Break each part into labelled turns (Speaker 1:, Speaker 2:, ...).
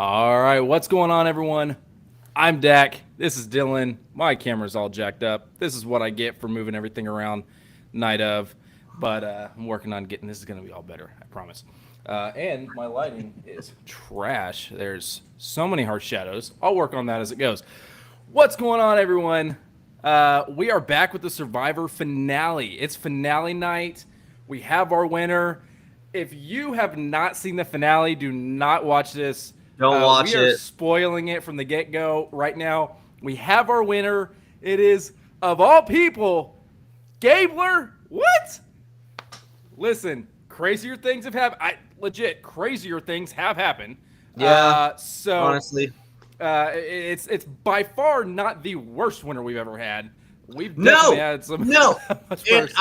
Speaker 1: All right, what's going on, everyone? I'm Dak. This is Dylan. My camera's all jacked up. This is what I get for moving everything around night of. But I'm working on getting this is going to be all better, I promise. And my lighting is trash. There's so many harsh shadows. I'll work on that as it goes. What's going on, everyone? We are back with the Survivor finale. It's finale night. We have our winner. If you have not seen the finale, do not watch this.
Speaker 2: Don't
Speaker 1: We
Speaker 2: watch
Speaker 1: are
Speaker 2: it.
Speaker 1: spoiling it from the get go right now. We have our winner. It is, of all people, Gabler. What? Listen, crazier things have happened. Legit, crazier things have happened.
Speaker 2: Yeah,
Speaker 1: So
Speaker 2: honestly.
Speaker 1: it's by far not the worst winner we've ever had. We've definitely
Speaker 2: No,
Speaker 1: had some
Speaker 2: no.
Speaker 1: much
Speaker 2: And
Speaker 1: worse.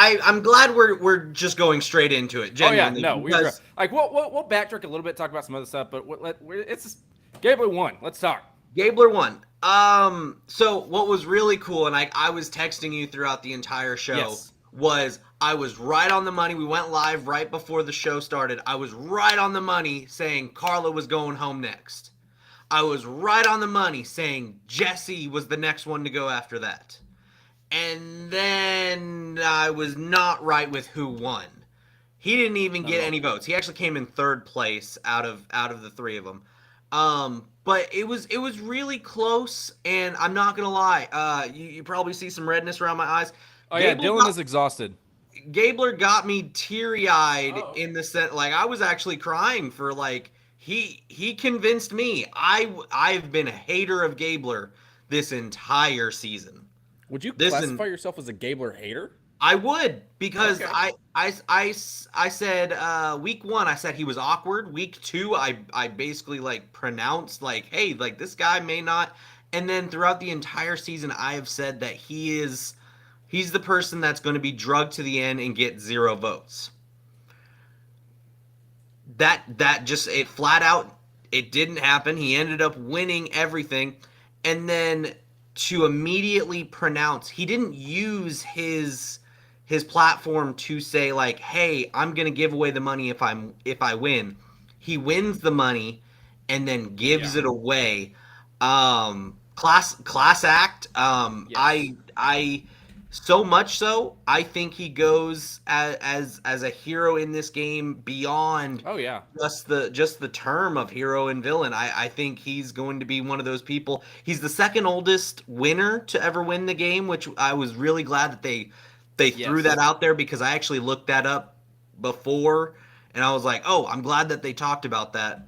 Speaker 2: I'm glad we're just going straight into it,
Speaker 1: Oh yeah,
Speaker 2: genuinely,
Speaker 1: no,
Speaker 2: because
Speaker 1: like we'll backtrack a little bit, talk about some other stuff, but it's just, Gabler won. Let's talk.
Speaker 2: Gabler won. So what was really cool, and I was texting you throughout the entire show,
Speaker 1: Yes.
Speaker 2: was I was right on the money. We went live right before the show started. I was right on the money saying Carla was going home next. I was right on the money saying Jesse was the next one to go after that. And then I was not right with who won. He didn't even
Speaker 1: Not at
Speaker 2: get
Speaker 1: all.
Speaker 2: any votes. He actually came in third place out of the three of them. But it was really close, and I'm not gonna lie. You probably see some redness around my eyes.
Speaker 1: Oh yeah,
Speaker 2: Gable
Speaker 1: Dylan
Speaker 2: got
Speaker 1: is exhausted.
Speaker 2: Gabler got me teary eyed
Speaker 1: Oh,
Speaker 2: in
Speaker 1: okay.
Speaker 2: the set. Like I was actually crying for like he convinced me. I've been a hater of Gabler this entire season.
Speaker 1: Would you
Speaker 2: This
Speaker 1: classify
Speaker 2: and
Speaker 1: yourself as a Gabler hater?
Speaker 2: I would because
Speaker 1: Okay.
Speaker 2: I said week one I said he was awkward. Week two I basically like pronounced like hey like this guy may not. And then throughout the entire season I have said that he's the person that's going to be drugged to the end and get zero votes. That just it flat out it didn't happen. He ended up winning everything, and then to immediately pronounce he didn't use his platform to say like, "Hey, I'm going to give away the money if I win." He wins the money and then
Speaker 1: Yeah.
Speaker 2: gives it away. Class act.
Speaker 1: Yes.
Speaker 2: I so much so I think he goes as a hero in this game beyond
Speaker 1: Oh yeah.
Speaker 2: just the term of hero and villain. I think he's going to be one of those people. He's the second oldest winner to ever win the game, which I was really glad that they threw that
Speaker 1: Yes.
Speaker 2: out there because I actually looked that up before and I was like, oh, I'm glad that they talked about that.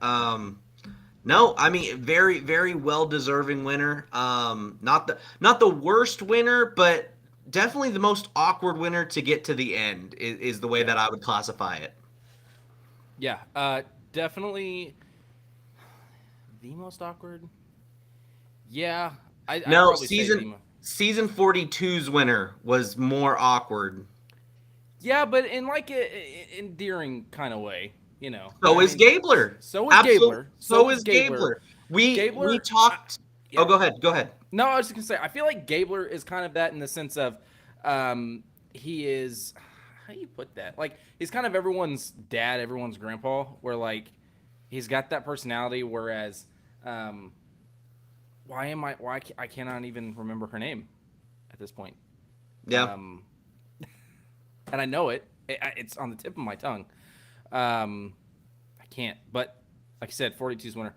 Speaker 2: No, I mean very well deserving winner. Not the worst winner, but definitely the most awkward winner to get to the end is the way
Speaker 1: Yeah.
Speaker 2: that I would classify it.
Speaker 1: Yeah. Definitely the most awkward. Yeah. I'd
Speaker 2: No,
Speaker 1: probably say the.
Speaker 2: season 42's winner was more awkward.
Speaker 1: Yeah, but in like a endearing kind of way, you know.
Speaker 2: So
Speaker 1: I
Speaker 2: is
Speaker 1: mean,
Speaker 2: Gabler.
Speaker 1: so is
Speaker 2: Absolutely.
Speaker 1: Gabler. So
Speaker 2: So
Speaker 1: is
Speaker 2: is
Speaker 1: Gabler.
Speaker 2: Gabler. We
Speaker 1: Gabler.
Speaker 2: talked. Oh,
Speaker 1: Yeah.
Speaker 2: go ahead. Go ahead.
Speaker 1: No, I was just gonna say I feel like Gabler is kind of that in the sense of, he is. How do you put that? Like he's kind of everyone's dad, everyone's grandpa. Where like he's got that personality. Whereas, um, why am I? I cannot even remember her name at this point.
Speaker 2: Yeah.
Speaker 1: Um, and I know it's on the tip of my tongue. I can't. But like I said, 42's winner.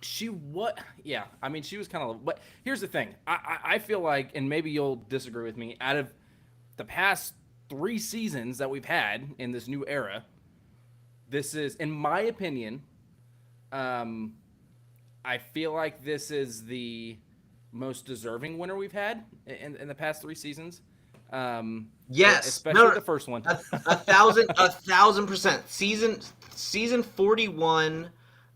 Speaker 1: She what? Yeah, I mean, she was kind of. But here's the thing. I feel like, and maybe you'll disagree with me. Out of the past 3 seasons that we've had in this new era, this is, in my opinion, um, I feel like this is the most deserving winner we've had in the past 3 seasons. Um,
Speaker 2: Yes. No,
Speaker 1: especially
Speaker 2: no.
Speaker 1: the first one.
Speaker 2: A thousand percent. Season 41,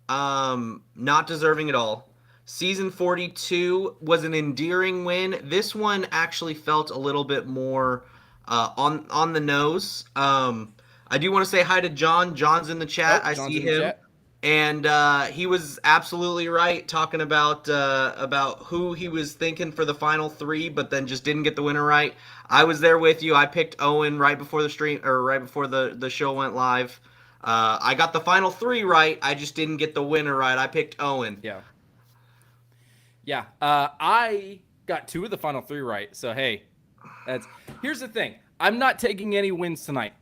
Speaker 2: not deserving at all. Season 42 was an endearing win. This one actually felt a little bit more on the nose. I do want to say hi to John. John's in the chat.
Speaker 1: Oh,
Speaker 2: I
Speaker 1: John's
Speaker 2: see
Speaker 1: in the
Speaker 2: him.
Speaker 1: chat.
Speaker 2: And he was absolutely right talking about who he was thinking for the final three, but then just didn't get the winner right. I was there with you. I picked Owen right before the stream or right before the show went live. I got the final 3 right. I just didn't get the winner right. I picked Owen.
Speaker 1: Yeah. Yeah. I got 2 of the final 3 right. So hey, here's the thing. I'm not taking any wins tonight,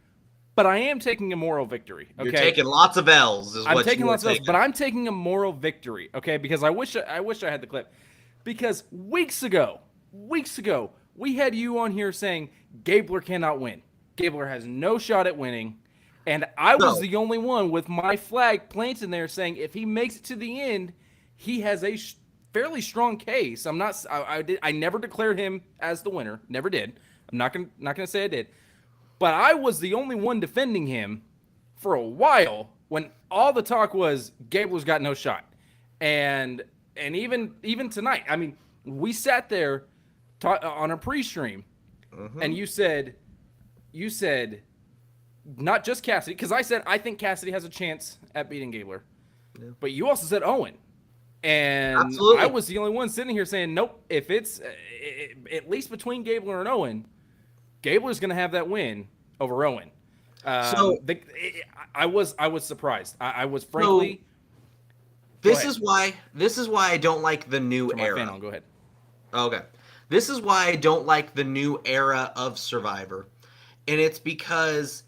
Speaker 1: but I am taking a moral victory. Okay.
Speaker 2: You're taking lots of L's, is
Speaker 1: I'm
Speaker 2: what
Speaker 1: taking
Speaker 2: you were
Speaker 1: lots of L's,
Speaker 2: taking.
Speaker 1: but I'm taking a moral victory. Okay, because I wish I had the clip, because weeks ago, we had you on here saying Gabler cannot win. Gabler has no shot at winning. And I was
Speaker 2: So,
Speaker 1: the only one with my flag planted there saying if he makes it to the end, he has a fairly strong case. I never declared him as the winner. Never did. I'm not gonna say I did. But I was the only one defending him for a while when all the talk was Gabler's got no shot. And even tonight, I mean, we sat there on a pre-stream, and you said not just Cassidy, because I said I think Cassidy has a chance at beating Gabler, but you also said Owen, and
Speaker 2: absolutely.
Speaker 1: I was the only one sitting here saying nope. If it's at least between Gabler and Owen, Gabler's going to have that win over Owen. I was surprised. I was frankly.
Speaker 2: This is why I don't like the new
Speaker 1: Turn my
Speaker 2: era.
Speaker 1: fan on. Go ahead.
Speaker 2: Okay. This is why I don't like the new era of Survivor. And it's because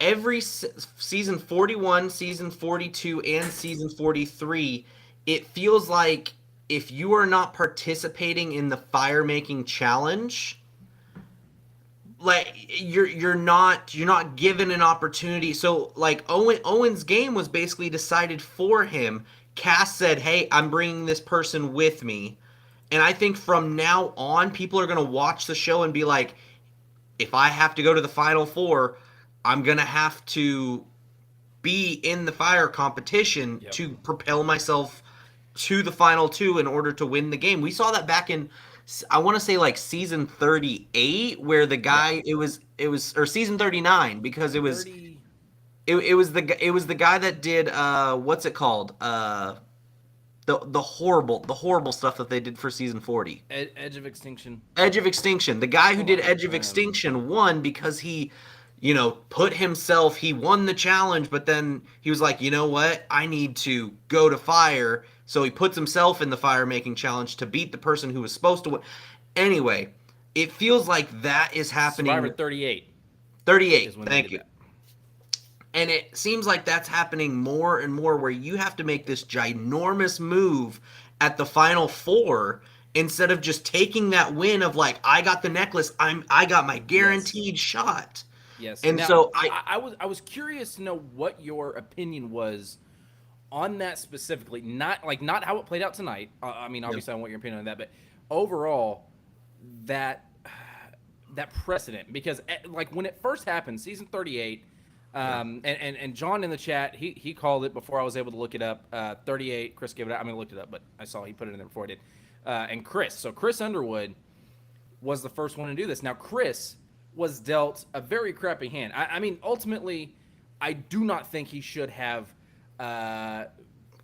Speaker 2: every season 41, season 42, and season 43, it feels like if you are not participating in the fire making challenge, like you're not given an opportunity. So like Owen's game was basically decided for him. Cass said, "Hey, I'm bringing this person with me." And I think from now on, people are going to watch the show and be like, if I have to go to the final 4, I'm going to have to be in the fire competition to propel myself to the final 2 in order to win the game. We saw that back in, I want to say like season 38, where the guy, it was, or season 39, because it was, it was the guy that did, what's it called? The horrible stuff that they did for season 40.
Speaker 1: Edge of Extinction.
Speaker 2: Edge of Extinction. The guy who did Edge of Extinction won because he, put himself, he won the challenge, but then he was like, you know what? I need to go to fire. So he puts himself in the fire making challenge to beat the person who was supposed to win. Anyway, it feels like that is happening.
Speaker 1: Survivor 38.
Speaker 2: 38. Thank you. That. And it seems like that's happening more and more, where you have to make this ginormous move at the final 4 instead of just taking that win of like, I got the necklace, I got my guaranteed shot.
Speaker 1: Yes.
Speaker 2: And
Speaker 1: now,
Speaker 2: so
Speaker 1: I was curious to know what your opinion was on that specifically. Not how it played out tonight. I mean, obviously I want your opinion on that, but overall that precedent, because like when it first happened, season 38. And John in the chat, he called it before I was able to look it up. 38, Chris gave it out. I mean, I looked it up, but I saw he put it in there before I did. And Chris Underwood was the first one to do this. Now, Chris was dealt a very crappy hand. I mean, ultimately, I do not think he should have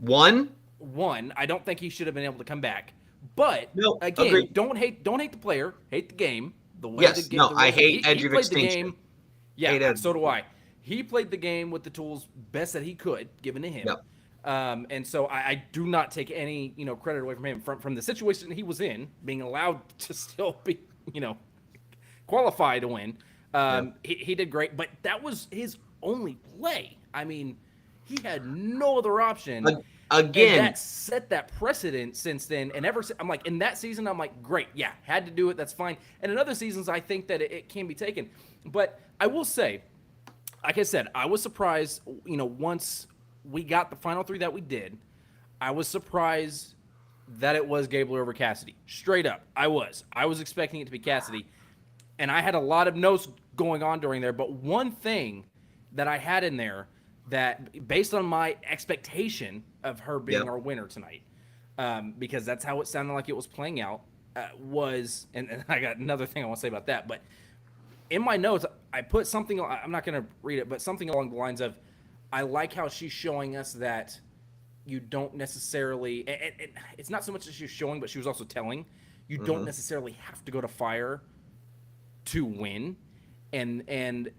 Speaker 2: won.
Speaker 1: I don't think he should have been able to come back. But
Speaker 2: no,
Speaker 1: again,
Speaker 2: agreed.
Speaker 1: don't hate the player, hate the game. The way
Speaker 2: yes, no, I hate Edge of Extinction.
Speaker 1: Yeah, so do I. He played the game with the tools best that he could, given to him.
Speaker 2: Yep.
Speaker 1: And so I do not take any, credit away from him from the situation he was in, being allowed to still be, qualified to win. He did great, but that was his only play. I mean, he had no other option.
Speaker 2: Again,
Speaker 1: and that set that precedent since then. And I'm like, in that season, I'm like, great, yeah, had to do it. That's fine. And in other seasons, I think that it can be taken. But I will say, like I said, I was surprised, once we got the final 3 that we did, I was surprised that it was Gabler over Cassidy. Straight up, I was expecting it to be Cassidy. And I had a lot of notes going on during there, but one thing that I had in there that, based on my expectation of her being our winner tonight, because that's how it sounded like it was playing out, was, and I got another thing I want to say about that, but in my notes, I put something, I'm not going to read it, but something along the lines of, I like how she's showing us that you don't necessarily, it's not so much that she's showing, but she was also telling, you don't necessarily have to go to fire to win. And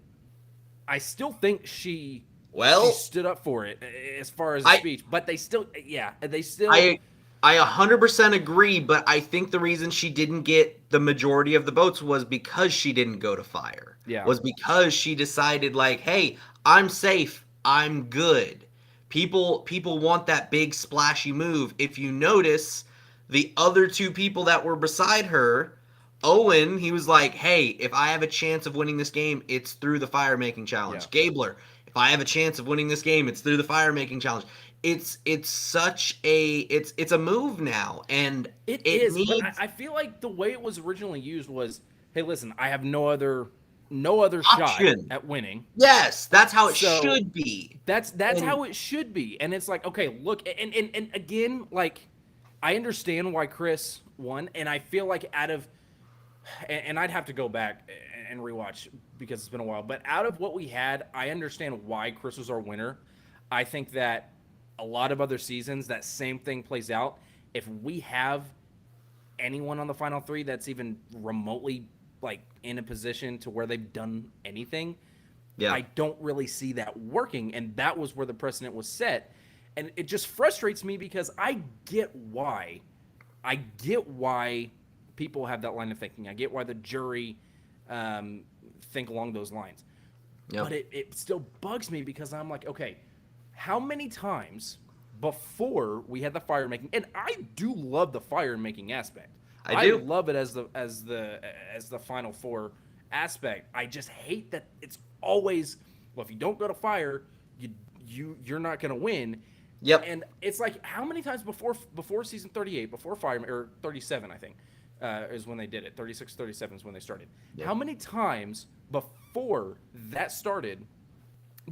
Speaker 1: I still think she she
Speaker 2: Well,
Speaker 1: stood up for it as far as a
Speaker 2: I
Speaker 1: speech. But they still.
Speaker 2: I I 100% agree, but I think the reason she didn't get the majority of the votes was because she didn't go to fire.
Speaker 1: Yeah.
Speaker 2: Was because she decided like, "Hey, I'm safe. I'm good." People want that big splashy move. If you notice, the other two people that were beside her, Owen, he was like, "Hey, if I have a chance of winning this game, it's through the fire making
Speaker 1: Yeah.
Speaker 2: challenge." Gabler, if I have a chance of winning this game, it's through the fire making challenge. It's such a it's a move now, and
Speaker 1: It
Speaker 2: it
Speaker 1: is, but I,
Speaker 2: needs
Speaker 1: I feel like the way it was originally used was, hey, listen, I have no other shot
Speaker 2: option.
Speaker 1: at winning.
Speaker 2: Yes, that's how it
Speaker 1: So
Speaker 2: should be.
Speaker 1: that's
Speaker 2: And
Speaker 1: how it should be. And it's like, okay, look, and again, like, I understand why Chris won, and I feel like out of, and I'd have to go back and rewatch because it's been a while, but out of what we had, I understand why Chris was our winner. I think that a lot of other seasons, that same thing plays out. If we have anyone on the final three that's even remotely like in a position to where they've done anything,
Speaker 2: yeah.
Speaker 1: I don't really see that working. And that was where the precedent was set. And it just frustrates me because I get why people have that line of thinking. I get why the jury think along those lines.
Speaker 2: Yep.
Speaker 1: But it still bugs me because I'm like, okay, how many times before we had the fire making, and I do love the fire making aspect.
Speaker 2: I do.
Speaker 1: love it as the final four aspect. I just hate that it's always, well, if you don't go to fire, you're not gonna win.
Speaker 2: Yep.
Speaker 1: And it's like, how many times before season 38, before fire, or 37, I think, is when they did it. 36, 37 is when they started.
Speaker 2: Yep.
Speaker 1: How many times before that started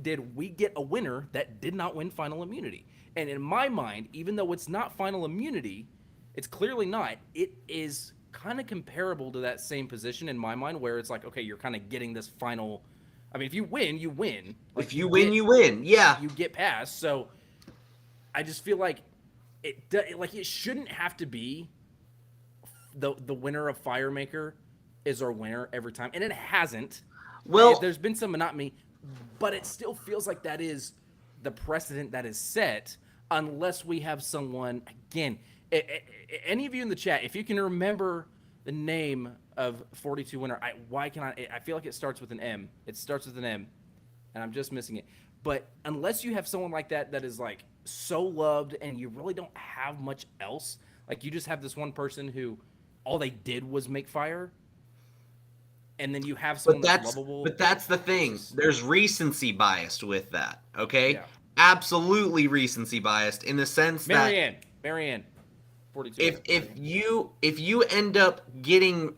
Speaker 1: did we get a winner that did not win final immunity? And in my mind, even though it's not final immunity, it's clearly not. It is kind of comparable to that same position in my mind, where it's like, okay, you're kind of getting this final. I mean, if you win, you win. Like,
Speaker 2: If you win, you win. Yeah.
Speaker 1: you get past. So I just feel like it shouldn't have to be the winner of Firemaker is our winner every time, and it hasn't.
Speaker 2: Well,
Speaker 1: There's been some monotony, but it still feels like that is the precedent that is set, unless we have someone again. Any of you in the chat, if you can remember the name of 42 winner, I feel like it starts with an M. It starts with an M, and I'm just missing it. But unless you have someone like that is like so loved, and you really don't have much else, like you just have this one person who all they did was make fire, and then you have someone that's lovable.
Speaker 2: But that's the thing. There's recency bias with that. Okay.
Speaker 1: Yeah.
Speaker 2: Absolutely recency biased in the sense
Speaker 1: Marianne, 42.
Speaker 2: if you end up getting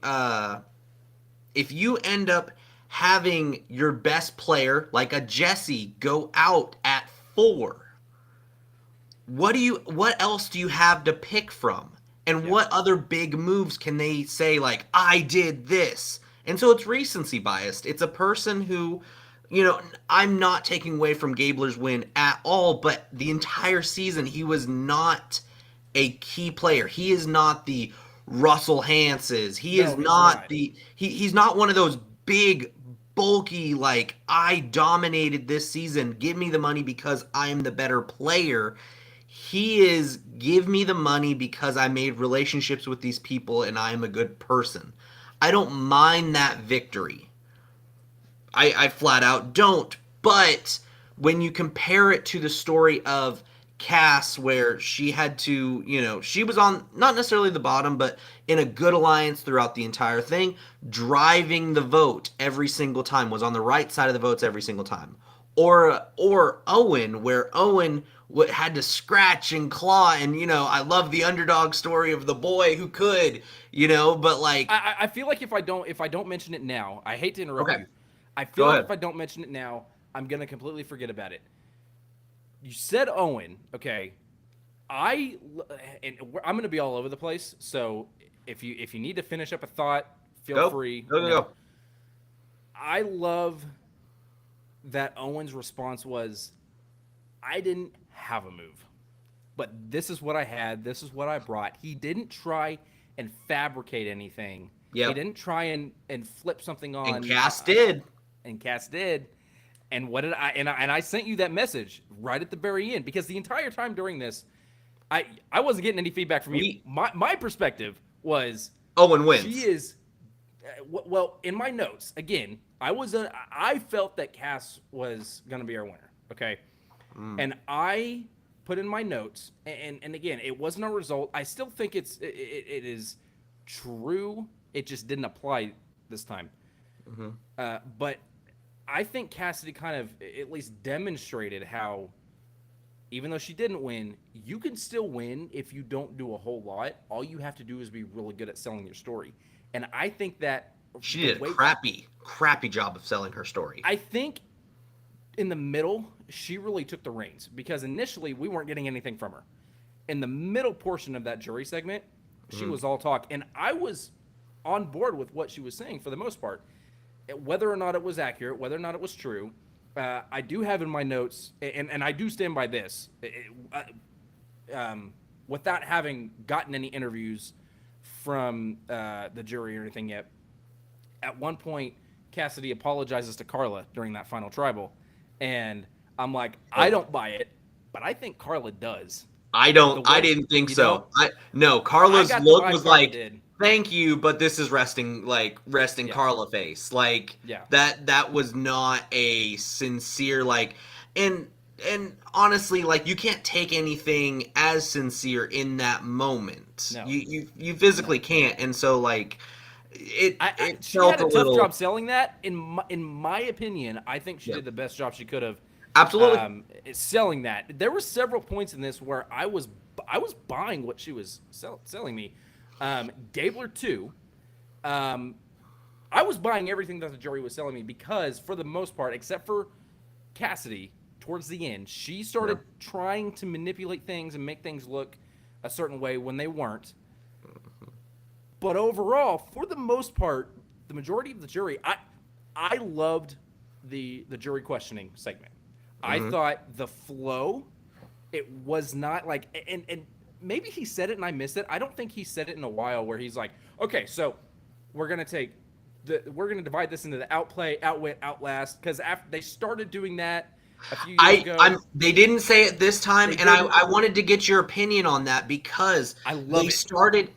Speaker 2: if you end up having your best player like a Jesse go out at 4, what else do you have to pick from? And what other big moves can they say like, I did this? And so it's recency biased. It's a person who, I'm not taking away from Gabler's win at all, but the entire season he was not a key player. He is not the Russell Hanses. He's not one of those big bulky, like, I dominated this season, give me the money because I'm the better player. He is, give me the money because I made relationships with these people and I am a good person. I don't mind that victory. I flat out don't. But when you compare it to the story of Cass, where she had to, she was on, not necessarily the bottom, but in a good alliance throughout the entire thing, driving the vote every single time, was on the right side of the votes every single time. Or Owen, where Owen had to scratch and claw, and I love the underdog story of the boy who could, but like
Speaker 1: I feel like if I don't mention it now, I hate to interrupt
Speaker 2: Okay.
Speaker 1: you. I feel
Speaker 2: Go
Speaker 1: like
Speaker 2: ahead.
Speaker 1: if I don't mention it now, I'm gonna completely forget about it. You said Owen, okay? I'm gonna be all over the place. So if you need to finish up a thought, feel free.
Speaker 2: Go.
Speaker 1: I love that Owen's response was, I didn't have a move, but this is what I had. This is what I brought. He didn't try and fabricate anything.
Speaker 2: Yep.
Speaker 1: He didn't try and flip something on.
Speaker 2: And Cass did.
Speaker 1: And Cass did. And what did I sent you that message right at the very end, because the entire time during this, I wasn't getting any feedback from you.
Speaker 2: We
Speaker 1: My perspective was
Speaker 2: Owen
Speaker 1: she
Speaker 2: wins.
Speaker 1: is well, in my notes again. I felt that Cass was going to be our winner. Okay, and I put in my notes, and again, it wasn't a result. I still think it is true. It just didn't apply this time. But I think Cassidy kind of at least demonstrated how, even though she didn't win, you can still win if you don't do a whole lot. All you have to do is be really good at selling your story. And I think that
Speaker 2: She
Speaker 1: the
Speaker 2: did a
Speaker 1: way
Speaker 2: crappy job of selling her story.
Speaker 1: I think in the middle, she really took the reins, because initially we weren't getting anything from her. In the middle portion of that jury segment, she was all talk, and I was on board with what she was saying for the most part. Whether or not it was accurate, whether or not it was true, I do have in my notes, and I do stand by this, without having gotten any interviews from the jury or anything yet. At one point, Cassidy apologizes to Carla during that final tribal, and I'm like, I don't buy it, but I think Carla does.
Speaker 2: I
Speaker 1: The
Speaker 2: don't. I
Speaker 1: way
Speaker 2: didn't think
Speaker 1: you
Speaker 2: so.
Speaker 1: don't,
Speaker 2: No.
Speaker 1: I
Speaker 2: Carla's
Speaker 1: got the
Speaker 2: look
Speaker 1: vibe
Speaker 2: was
Speaker 1: Carla
Speaker 2: like,
Speaker 1: did.
Speaker 2: "Thank you, but this is resting
Speaker 1: Yeah,
Speaker 2: Carla face." Like
Speaker 1: yeah,
Speaker 2: that was not a sincere like, and and honestly, like you can't take anything as sincere in that moment.
Speaker 1: no,
Speaker 2: You
Speaker 1: no.
Speaker 2: physically can't, and so like it
Speaker 1: She
Speaker 2: felt
Speaker 1: had
Speaker 2: a
Speaker 1: a tough
Speaker 2: little
Speaker 1: job selling that. In my opinion, I think she
Speaker 2: yeah,
Speaker 1: did the best job she could have
Speaker 2: absolutely.
Speaker 1: selling that. There were several points in this where I was buying what she was selling me. Gabler too. Um, I was buying everything that the jury was selling me, because for the most part, except for Cassidy, towards the end, she
Speaker 2: Yeah.
Speaker 1: started trying to manipulate things and make things look a certain way when they weren't. But overall, for the most part, the majority of the jury, I loved the jury questioning segment. I
Speaker 2: hmm
Speaker 1: thought the flow, it was not like, and maybe he said it and I missed it. I don't think he said it in a while, where he's like, okay, so we're gonna divide this into the outplay, outwit, outlast, because after they started doing that a few years ago,
Speaker 2: I'm they didn't say it this time,
Speaker 1: they
Speaker 2: and
Speaker 1: didn't.
Speaker 2: I wanted to get your opinion on that because
Speaker 1: I love it.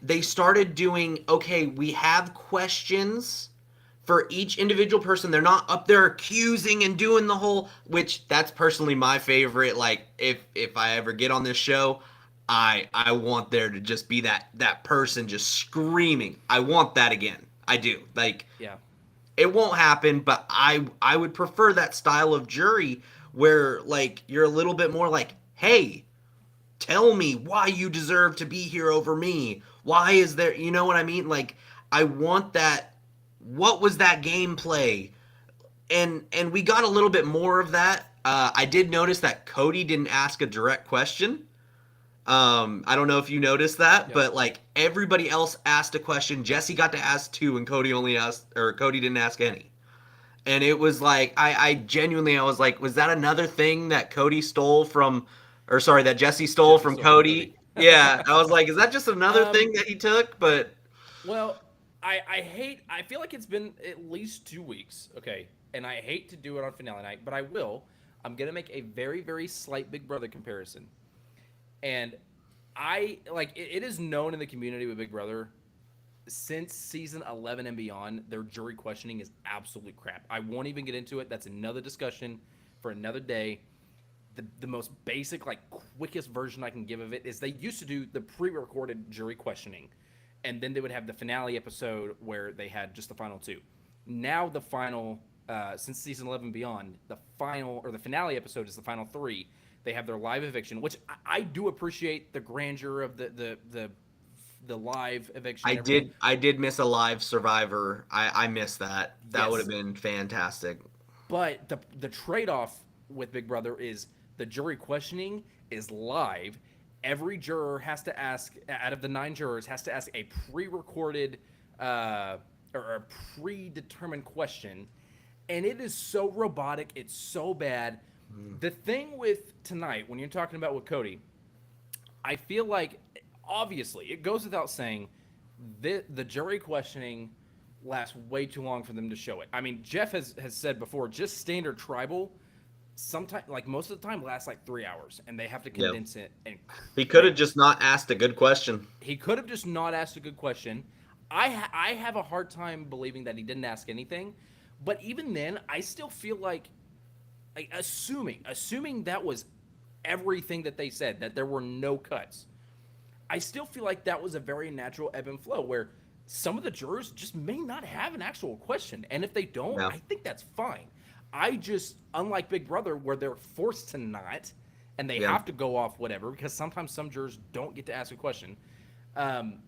Speaker 2: they started doing okay, we have questions for each individual person. They're not up there accusing and doing the whole, which that's personally my favorite. Like if I ever get on this show, I want there to just be that person just screaming. I want that again. I do. Like
Speaker 1: Yeah,
Speaker 2: it won't happen, but I would prefer that style of jury where like you're a little bit more like, hey, tell me why you deserve to be here over me. Why is there, you know what I mean? Like I want that. What was that gameplay? And we got a little bit more of that. I did notice that Cody didn't ask a direct question. I don't know if you noticed that,
Speaker 1: yeah.
Speaker 2: but like everybody else asked a question. Jesse got to ask two, and Cody only asked, or Cody didn't ask any. And it was like I genuinely I was like, was that another thing that Cody stole from, or sorry, that Jesse stole
Speaker 1: Jesse
Speaker 2: from
Speaker 1: stole from Cody.
Speaker 2: Cody? Yeah, I was like, is that just another
Speaker 1: um,
Speaker 2: thing that he took? But
Speaker 1: Well, I feel like it's been at least 2 weeks, okay, and I hate to do it on finale night, but I will. I'm gonna make a very, very slight Big Brother comparison, and it is known in the community with Big Brother, since season 11 and beyond, their jury questioning is absolute crap. I won't even get into it. That's another discussion for another day. The most basic, like quickest version I can give of it is they used to do the pre-recorded jury questioning, and then they would have the finale episode where they had just the final two. Now the final, since season 11 and beyond, the final or the finale episode is the final three. They have their live eviction, which I do appreciate the grandeur of the live eviction and everything.
Speaker 2: I did miss a live Survivor. I missed that. That would have
Speaker 1: Yes,
Speaker 2: been fantastic.
Speaker 1: but the trade off with Big Brother is the jury questioning is live. Every juror has to ask, out of the 9 jurors, has to ask a pre-recorded or a predetermined question, and it is so robotic. It's so bad. The thing with tonight, when you're talking about with Cody, I feel like obviously it goes without saying the jury questioning lasts way too long for them to show it. I mean, Jeff has said before, just standard tribal sometimes, like most of the time, lasts like 3 hours, and they have to
Speaker 2: Yeah.
Speaker 1: condense it. And
Speaker 2: He could have
Speaker 1: like
Speaker 2: just not asked a good question.
Speaker 1: he could have just not asked a good question. I have a hard time believing that he didn't ask anything, but even then, I still feel like assuming that was everything that they said, that there were no cuts. I still feel like that was a very natural ebb and flow where some of the jurors just may not have an actual question. And if they don't,
Speaker 2: Yeah.
Speaker 1: I think that's fine. I just, unlike Big Brother, where they're forced to not and they
Speaker 2: Yeah.
Speaker 1: have to go off whatever, because sometimes some jurors don't get to ask a question. Um,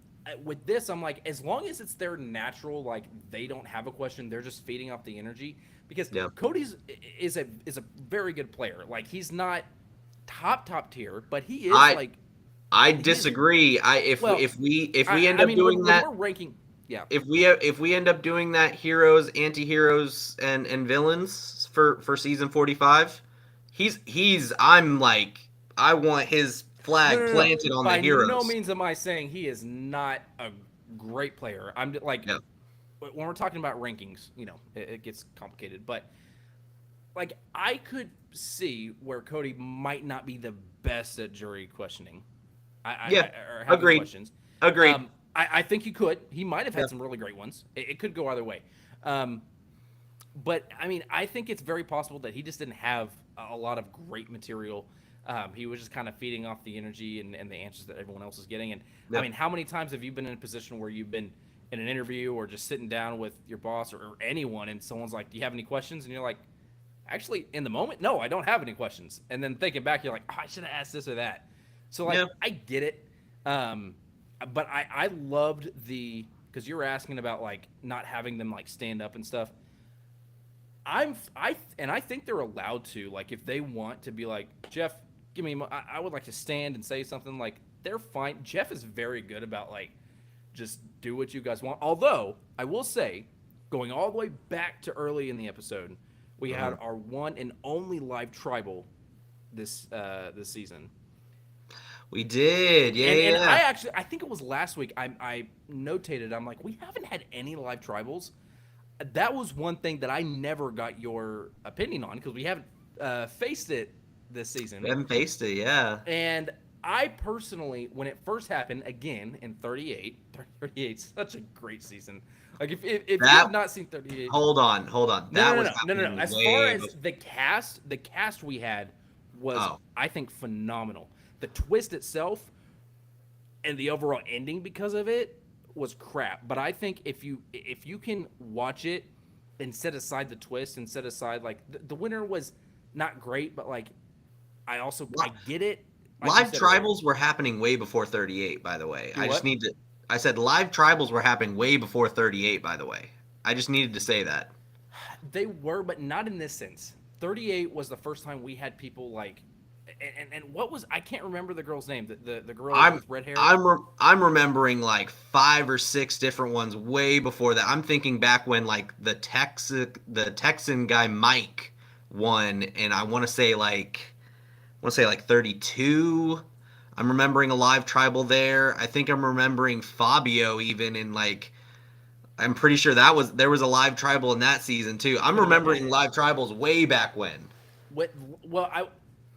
Speaker 1: with this, I'm like, as long as it's their natural, like they don't have a question, they're just feeding off the energy. Because
Speaker 2: Yeah.
Speaker 1: Cody's is a very good player. Like he's not top tier, but he is
Speaker 2: I
Speaker 1: like
Speaker 2: I
Speaker 1: he is
Speaker 2: disagree. I
Speaker 1: well,
Speaker 2: if we end
Speaker 1: I
Speaker 2: up
Speaker 1: mean,
Speaker 2: doing
Speaker 1: when
Speaker 2: that,
Speaker 1: we're ranking, yeah,
Speaker 2: if we end up doing that heroes, anti-heroes and villains for season 45, I'm like I want his flag
Speaker 1: no.
Speaker 2: planted on the
Speaker 1: By no
Speaker 2: heroes.
Speaker 1: means am I saying he is not a great player. I'm like
Speaker 2: Yeah.
Speaker 1: when we're talking about rankings, it gets complicated. But like I could see where Cody might not be the best at jury questioning,
Speaker 2: Yeah.
Speaker 1: or having
Speaker 2: Agreed.
Speaker 1: questions.
Speaker 2: Agreed.
Speaker 1: I think he could. He might have
Speaker 2: Yeah.
Speaker 1: had some really great ones. It could go either way. Um, but I mean, I think it's very possible that he just didn't have a lot of great material. He was just kind of feeding off the energy and the answers that everyone else is getting. And I
Speaker 2: Yeah.
Speaker 1: mean, how many times have you been in a position where you've been in an interview or just sitting down with your boss or anyone, and someone's like, "Do you have any questions?" And you're like, "Actually, in the moment, no, I don't have any questions." And then thinking back, you're like, "Oh, I should have asked this or that." So like,
Speaker 2: Yeah.
Speaker 1: I get it. Um, but I loved the because you were asking about like not having them like stand up and stuff. I think they're allowed to, like, if they want to be like, Jeff, give me I would like to stand and say something, like they're fine. Jeff is very good about like just do what you guys want. Although I will say, going all the way back to early in the episode, we had
Speaker 2: Mhm.
Speaker 1: our one and only live tribal this season.
Speaker 2: We did. Yeah.
Speaker 1: And
Speaker 2: Yeah.
Speaker 1: I think it was last week. I notated. I'm like, we haven't had any live tribals. That was one thing that I never got your opinion on because we haven't faced it this
Speaker 2: We
Speaker 1: season.
Speaker 2: haven't faced it. Yeah.
Speaker 1: And I personally, when it first happened, again in 38, such a great season. Like if you have
Speaker 2: That
Speaker 1: not seen 38,
Speaker 2: hold on.
Speaker 1: no, no,
Speaker 2: That
Speaker 1: no,
Speaker 2: was
Speaker 1: no, no, no, no.
Speaker 2: happening
Speaker 1: As far
Speaker 2: way
Speaker 1: as
Speaker 2: before.
Speaker 1: the cast we had was,
Speaker 2: Oh.
Speaker 1: I think, phenomenal. The twist itself and the overall ending because of it was crap. But I think if you can watch it and set aside the twist and set aside like the winner was not great, but like I get it. Like you
Speaker 2: Live
Speaker 1: said earlier,
Speaker 2: tribals were happening way before 38, by the way.
Speaker 1: do what?
Speaker 2: I said live tribals were happening way before 38, by the way. I just needed to say that.
Speaker 1: They were, but not in this sense. 38 was the first time we had people like, and what was I can't remember the girl's name. The girl
Speaker 2: I'm
Speaker 1: with red hair.
Speaker 2: I'm remembering like 5 or 6 different ones way before that. I'm thinking back when like the Texan guy Mike won, and I want to say like 32. I'm remembering a live tribal there. I think I'm remembering Fabio even in like I'm pretty sure there was a live tribal in that season too. I'm
Speaker 1: No, no, no.
Speaker 2: remembering live tribals way back when.
Speaker 1: What? Well,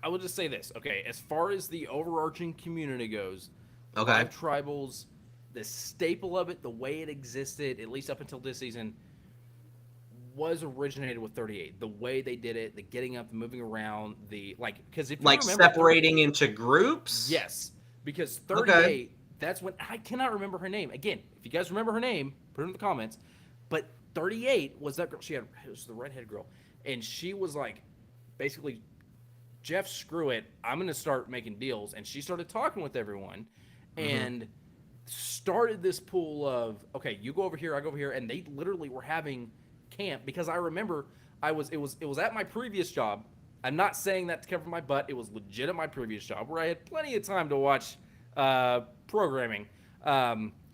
Speaker 1: I will just say this. Okay, as far as the overarching community goes,
Speaker 2: Okay.
Speaker 1: live tribals, the staple of it, the way it existed, at least up until this season, was originated with 38. The way they did it, the getting up, the moving around, the like. Because if you
Speaker 2: Like
Speaker 1: remember,
Speaker 2: separating into groups?
Speaker 1: yes, because
Speaker 2: Okay.
Speaker 1: 38. That's when I cannot remember her name. Again, if you guys remember her name, put it in the comments. But 38 was that girl. It was the redhead girl, and she was like, basically, Jeff, screw it. I'm going to start making deals. And she started talking with everyone
Speaker 2: Mm-hmm.
Speaker 1: and started this pool of, okay, you go over here, I go over here. And they literally were having camp because I remember it was at my previous job. I'm not saying that to cover my butt. It was legit at my previous job where I had plenty of time to watch programming.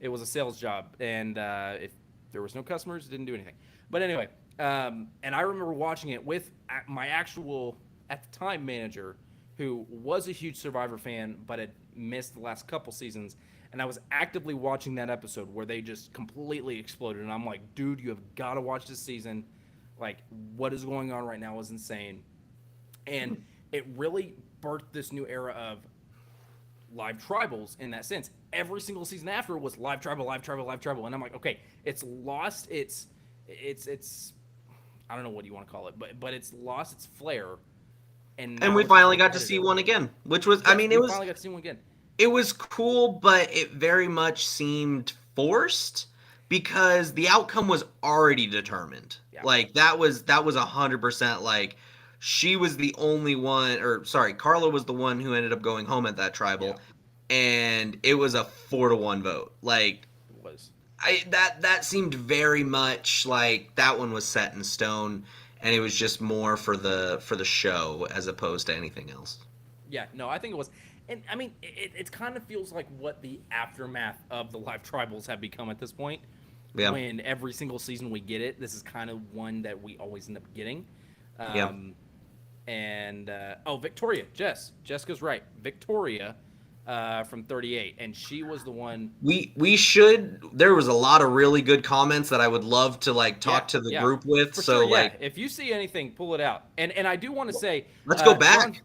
Speaker 1: It was a sales job. And if there was no customers, didn't do anything. But anyway, and I remember watching it with my actual at the time manager who was a huge Survivor fan but had missed the last couple seasons, and I was actively watching that episode where they just completely exploded, and I'm like, dude, you have got to watch this season. Like, what is going on right now is insane. And it really birthed this new era of live tribals in that sense. Every single season after was live tribal, live tribal, live tribal, and I'm like, okay, it's lost its I don't know what you want to call it, but it's lost its flair, and
Speaker 2: And
Speaker 1: now
Speaker 2: we
Speaker 1: it's just
Speaker 2: finally got to see
Speaker 1: repetitive.
Speaker 2: one again, which was, I
Speaker 1: Yes,
Speaker 2: mean,
Speaker 1: we finally got to see one again.
Speaker 2: it was cool, but it very much seemed forced because the outcome was already determined.
Speaker 1: Yeah,
Speaker 2: Like that was 100% like she was the only one, or sorry, Carla was the one who ended up going home at that
Speaker 1: yeah,
Speaker 2: tribal, and it was a 4-1 vote. Like
Speaker 1: it was.
Speaker 2: that seemed very much like that one was set in stone, and it was just more for the show as opposed to anything else.
Speaker 1: Yeah, no, I think it was. And I mean, it kind of feels like what the aftermath of the live tribals have become at this point.
Speaker 2: Yeah,
Speaker 1: When every single season we get it, this is kind of one that we always end up getting.
Speaker 2: yeah.
Speaker 1: Um, and oh, Victoria, Jessica's right. Victoria from 38, and she was the one.
Speaker 2: We should. There was a lot of really good comments that I would love to like
Speaker 1: Yeah,
Speaker 2: talk to the
Speaker 1: yeah,
Speaker 2: group with.
Speaker 1: for sure.
Speaker 2: So
Speaker 1: Yeah,
Speaker 2: like,
Speaker 1: if you see anything, pull it out. And I do want to say,
Speaker 2: let's go
Speaker 1: John.
Speaker 2: back.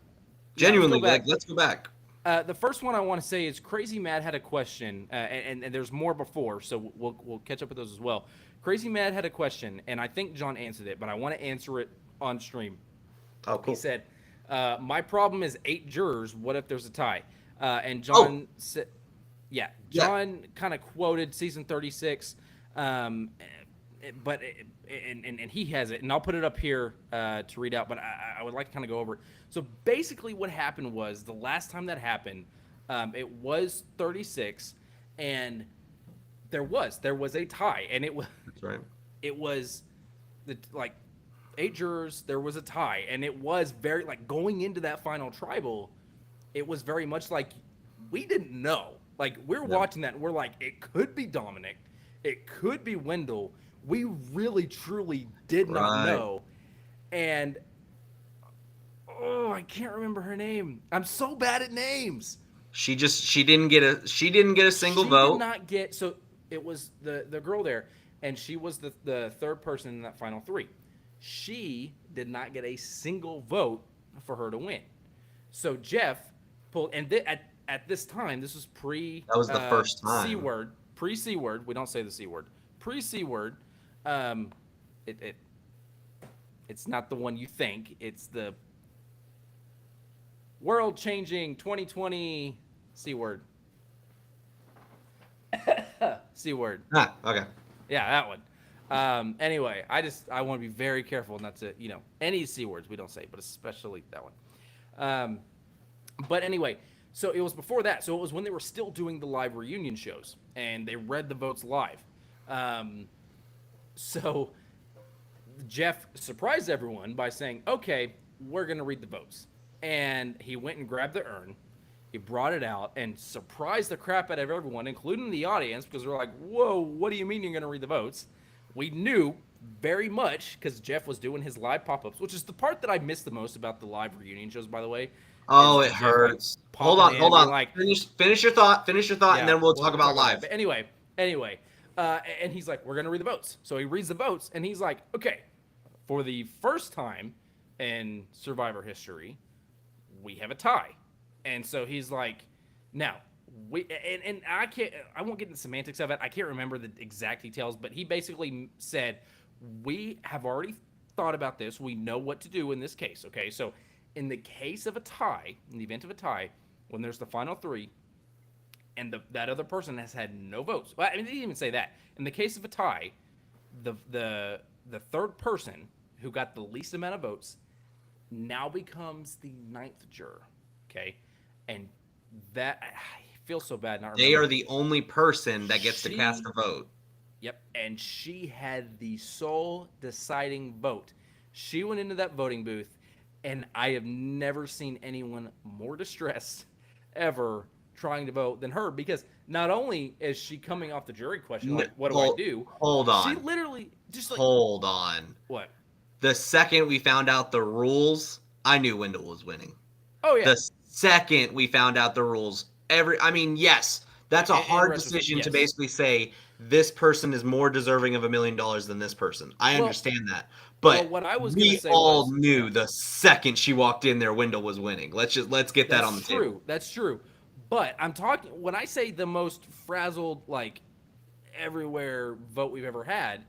Speaker 1: Yeah, let's go
Speaker 2: Genuinely, like,
Speaker 1: back.
Speaker 2: let's go back.
Speaker 1: The first one I want to say is Crazy Mad had a question, and there's more before, so we'll catch up with those as well. Crazy Mad had a question, and I think John answered it, but I want to answer it on stream.
Speaker 2: Oh,
Speaker 1: He
Speaker 2: cool.
Speaker 1: said, "My problem is 8 jurors. What if there's a tie?" And
Speaker 2: Oh,
Speaker 1: John said, "Yeah."
Speaker 2: yeah.
Speaker 1: John kind of quoted season 36, um, but and he has it, and I'll put it up here to read out. But I would like to kind of go over it. So basically, what happened was the last time that happened, it was 36, and there was a tie, and
Speaker 2: That's right.
Speaker 1: it was the like 8 jurors. There was a tie, and it was very like going into that final tribal. It was very much like we didn't know. Like we're
Speaker 2: Yeah.
Speaker 1: watching that, and we're like, it could be Dominic, it could be Wendell. We really truly did not
Speaker 2: Right.
Speaker 1: know, and oh, I can't remember her name. I'm so bad at names.
Speaker 2: She didn't get a single
Speaker 1: She did
Speaker 2: vote.
Speaker 1: not get so it was the girl there, and she was the third person in that final three. She did not get a single vote for her to win. So Jeff pulled, and at this time, this was pre
Speaker 2: That was the first
Speaker 1: C
Speaker 2: time.
Speaker 1: word, pre C word. We don't say the C word, pre C word. Um, it it's not the one you think. It's the world changing 2020 C word. C word.
Speaker 2: Ah, okay.
Speaker 1: Yeah, that one. Anyway, I want to be very careful not to, any C words we don't say, but especially that one. Um, but anyway, so it was before that. So it was when they were still doing the live reunion shows, and they read the votes live. So Jeff surprised everyone by saying, "Okay, we're gonna read the votes," and he went and grabbed the urn. He brought it out and surprised the crap out of everyone, including the audience, because they're like, "Whoa, what do you mean you're going to read the votes?" We knew very much because Jeff was doing his live pop-ups, which is the part that I miss the most about the live reunion shows, by the way.
Speaker 2: Oh,
Speaker 1: Is
Speaker 2: it
Speaker 1: Jeff like
Speaker 2: hurts. Hold
Speaker 1: popping
Speaker 2: on,
Speaker 1: in
Speaker 2: hold
Speaker 1: and being
Speaker 2: on.
Speaker 1: like,
Speaker 2: Finish your thought. Finish your thought, and
Speaker 1: yeah,
Speaker 2: then we'll
Speaker 1: we'll
Speaker 2: talk about
Speaker 1: that.
Speaker 2: live.
Speaker 1: But anyway, and he's like, "We're gonna read the votes." So he reads the votes, and he's like, "Okay, for the first time in Survivor history, we have a tie." And so he's like, "Now and I won't get into the semantics of it. I can't remember the exact details, but he basically said, we have already thought about this. We know what to do in this case. Okay, so in the case of a tie, in the event of a tie, when there's the final three." And that other person has had no votes. Well, I mean, they didn't even say that. In the case of a tie, the third person who got the least amount of votes now becomes the ninth juror. Okay, and that I feel so bad not
Speaker 2: They
Speaker 1: remembering.
Speaker 2: are the only person that gets to cast
Speaker 1: She
Speaker 2: a vote.
Speaker 1: Yep, and she had the sole deciding vote. She went into that voting booth, and I have never seen anyone more distressed ever trying to vote than her, because not only is she coming off the jury question, like, what do I do?
Speaker 2: Hold
Speaker 1: She
Speaker 2: on.
Speaker 1: literally just like,
Speaker 2: Hold on.
Speaker 1: what?
Speaker 2: The second we found out the rules, I knew Wendell was winning.
Speaker 1: Oh, yeah.
Speaker 2: The second we found out the rules, I mean, yes, that's a
Speaker 1: In
Speaker 2: hard
Speaker 1: retrospect,
Speaker 2: decision to
Speaker 1: yes.
Speaker 2: basically say this person is more deserving of $1 million than this person. I
Speaker 1: Well,
Speaker 2: understand that. But
Speaker 1: Well, what I was gonna
Speaker 2: we
Speaker 1: say
Speaker 2: all
Speaker 1: was,
Speaker 2: knew the second she walked in there, Wendell was winning. Let's get that
Speaker 1: that's
Speaker 2: on the
Speaker 1: true.
Speaker 2: table.
Speaker 1: That's true. But I'm talking when I say the most frazzled, like everywhere vote we've ever had.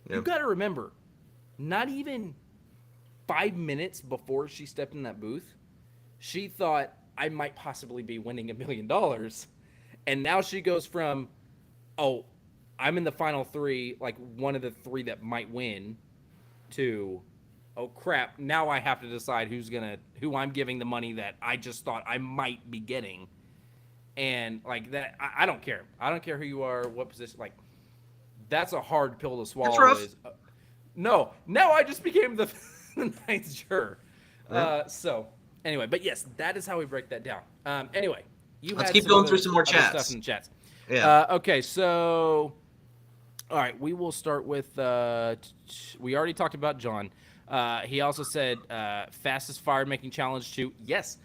Speaker 1: You
Speaker 2: Yeah.
Speaker 1: got to remember, not even 5 minutes before she stepped in that booth, she thought I might possibly be winning $1 million, and now she goes from, oh, I'm in the final three, like one of the three that might win, to, oh crap, now I have to decide who I'm giving the money that I just thought I might be getting. And like that, I don't care. I don't care who you are, what position. Like that's a hard pill to
Speaker 2: That's
Speaker 1: swallow.
Speaker 2: rough.
Speaker 1: Is no, now I just became the, the ninth juror.
Speaker 2: Yeah.
Speaker 1: So anyway, but yes, that is how we break that down. Anyway, you
Speaker 2: Let's
Speaker 1: had
Speaker 2: keep
Speaker 1: some
Speaker 2: going through some more
Speaker 1: other stuff
Speaker 2: chats.
Speaker 1: in the chats.
Speaker 2: Yeah.
Speaker 1: Okay, so all right, we will start with. We already talked about John. He also said fastest fire making challenge 2. Yes,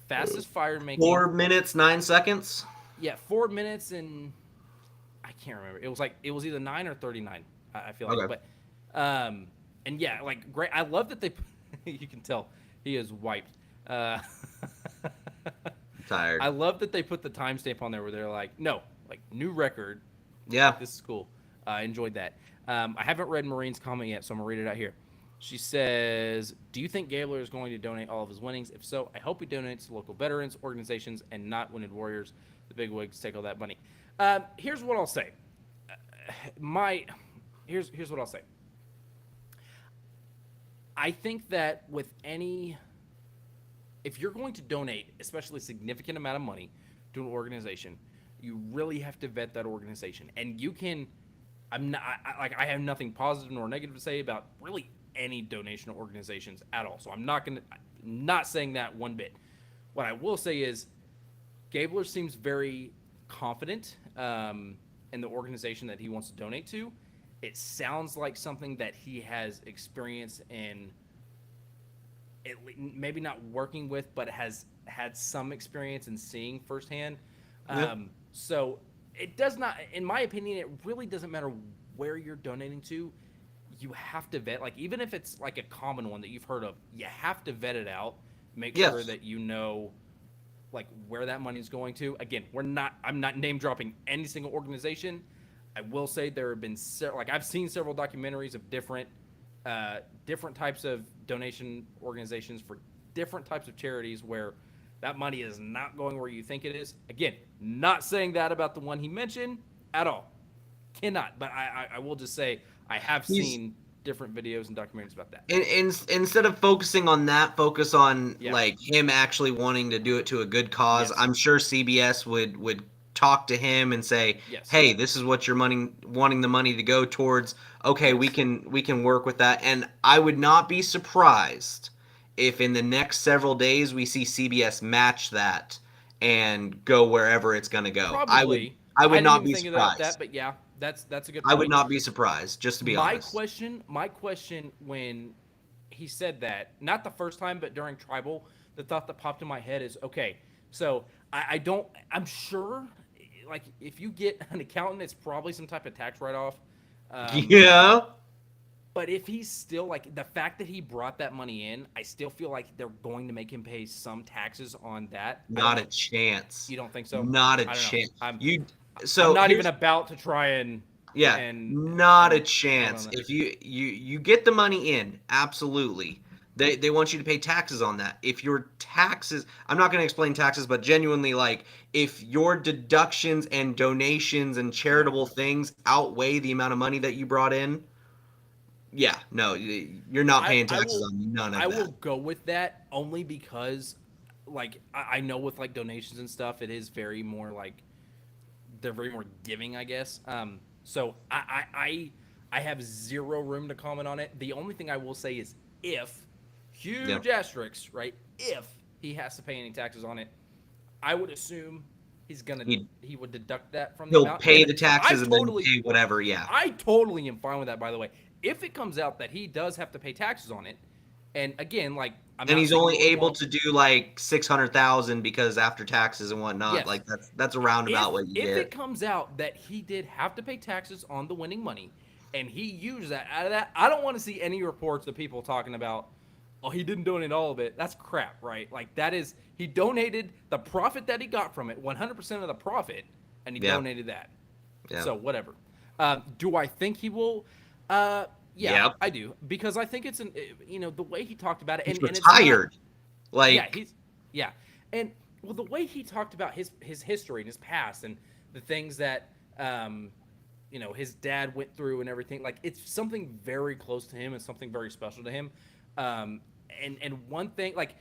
Speaker 1: fastest fire making.
Speaker 2: 4 minutes 9 seconds.
Speaker 1: Yeah, 4 minutes and I can't remember. It was either 9 or 39. I feel like,
Speaker 2: Okay.
Speaker 1: but and yeah, like great. I love that they. You can tell he is wiped.
Speaker 2: Tired.
Speaker 1: I love that they put the timestamp on there where they're like, no, like new record.
Speaker 2: Yeah.
Speaker 1: Like, this is cool. I enjoyed that. I haven't read Maureen's comment yet, so I'm gonna read it out here. She says, "Do you think Gabler is going to donate all of his winnings? If so, I hope he donates to local veterans organizations and not Wounded Warriors. The big wigs take all that money." Here's what I'll say. Here's what I'll say. I think that if you're going to donate, especially a significant amount of money to an organization, you really have to vet that organization. And you can, I have nothing positive nor negative to say about really any donation organizations at all. So I'm not saying that one bit. What I will say is, Gabler seems very confident in the organization that he wants to donate to. It sounds like something that he has experience in, maybe not working with, but has had some experience in seeing firsthand.
Speaker 2: Yeah.
Speaker 1: So it does not, in my opinion, it really doesn't matter where you're donating to. You have to vet, like even if it's like a common one that you've heard of, you have to vet it out. Make
Speaker 2: Yes.
Speaker 1: sure that you know like where that money is going to. Again, I'm not name dropping any single organization. I will say there have been I've seen several documentaries of different types of donation organizations for different types of charities where that money is not going where you think it is. Again, not saying that about the one he mentioned at all. Cannot. But I will just say I have seen different videos and documentaries about that.
Speaker 2: Instead of focusing on that, focus on
Speaker 1: Yeah.
Speaker 2: like him actually wanting to do it to a good cause.
Speaker 1: Yes.
Speaker 2: I'm sure CBS would talk to him and say,
Speaker 1: Yes.
Speaker 2: "Hey, this is what you're wanting the money to go towards. Okay, we can work with that." And I would not be surprised if in the next several days we see CBS match that and go wherever it's going to go.
Speaker 1: Probably.
Speaker 2: I would
Speaker 1: didn't
Speaker 2: not
Speaker 1: even
Speaker 2: be
Speaker 1: think
Speaker 2: surprised.
Speaker 1: of that, but yeah, that's a good point.
Speaker 2: I would not be surprised, just to be honest.
Speaker 1: My question when he said that, not the first time, but during tribal, the thought that popped in my head is, okay, so I'm sure, like, if you get an accountant, it's probably some type of tax write-off.
Speaker 2: Yeah.
Speaker 1: But if he's still, like, the fact that he brought that money in, I still feel like they're going to make him pay some taxes on that.
Speaker 2: Not a chance.
Speaker 1: You don't think so?
Speaker 2: Not a
Speaker 1: I don't know.
Speaker 2: chance.
Speaker 1: I'm
Speaker 2: So
Speaker 1: not
Speaker 2: here's-
Speaker 1: even about to try and
Speaker 2: Yeah,
Speaker 1: and
Speaker 2: not a
Speaker 1: and
Speaker 2: chance.
Speaker 1: on that.
Speaker 2: If you get the money in, absolutely. They want you to pay taxes on that. If your taxes, I'm not going to explain taxes, but genuinely, like, if your deductions and donations and charitable things outweigh the amount of money that you brought in, yeah, no, you're not paying taxes on none of
Speaker 1: I
Speaker 2: that.
Speaker 1: will go with that only because, like, I know with like donations and stuff, it is very more like they're very more giving, I guess. So I have zero room to comment on it. The only thing I will say is if huge asterisks, right? If he has to pay any taxes on it, I would assume he would deduct that from the
Speaker 2: He'll
Speaker 1: amount.
Speaker 2: pay
Speaker 1: And
Speaker 2: the taxes and
Speaker 1: totally,
Speaker 2: then pay whatever. Yeah.
Speaker 1: I totally am fine with that, by the way. If it comes out that he does have to pay taxes on it, and again, like,
Speaker 2: And he's only able to do like 600,000 because after taxes and whatnot,
Speaker 1: Yes.
Speaker 2: like that's a roundabout what you
Speaker 1: If
Speaker 2: get.
Speaker 1: it comes out that he did have to pay taxes on the winning money, and he used that out of that. I don't want to see any reports of people talking about, oh, he didn't donate all of it. That's crap, right? Like that is he donated the profit that he got from it, 100% of the profit, and he
Speaker 2: Yeah.
Speaker 1: donated that.
Speaker 2: Yeah.
Speaker 1: So whatever. Do I think he will? Yeah,
Speaker 2: Yep.
Speaker 1: I do because I think it's the way he talked about it,
Speaker 2: He's
Speaker 1: and it's not.
Speaker 2: retired.
Speaker 1: Yeah,
Speaker 2: Like,
Speaker 1: yeah, and well, the way he talked about his history and his past and the things that his dad went through and everything. Like it's something very close to him and something very special to him. Um, and one thing like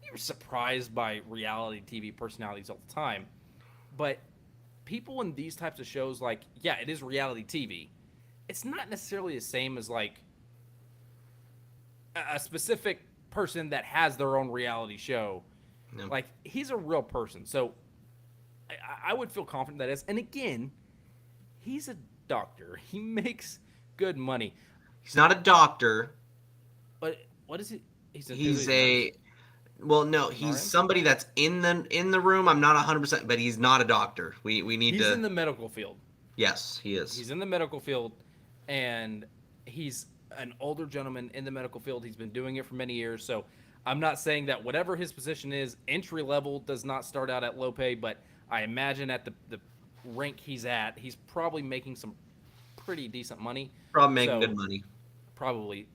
Speaker 1: you're surprised by reality TV personalities all the time, but people in these types of shows, like yeah, it is reality TV. It's not necessarily the same as like a specific person that has their own reality show.
Speaker 2: no.
Speaker 1: Like he's a real person, so I would feel confident that is. And again, he's a doctor. He makes good money.
Speaker 2: He's not a doctor.
Speaker 1: But what is it?
Speaker 2: He's a well, no, he's
Speaker 1: RN?
Speaker 2: somebody that's in the room. I'm not 100%, but he's not a doctor. We need
Speaker 1: He's
Speaker 2: to.
Speaker 1: in the medical field.
Speaker 2: Yes, he is.
Speaker 1: He's in the medical field, and he's an older gentleman in the medical field. He's been doing it for many years. So I'm not saying that whatever his position is, entry level does not start out at low pay, but I imagine at the rank he's at, he's probably making some pretty decent money.
Speaker 2: Probably making
Speaker 1: So,
Speaker 2: good money.
Speaker 1: Probably.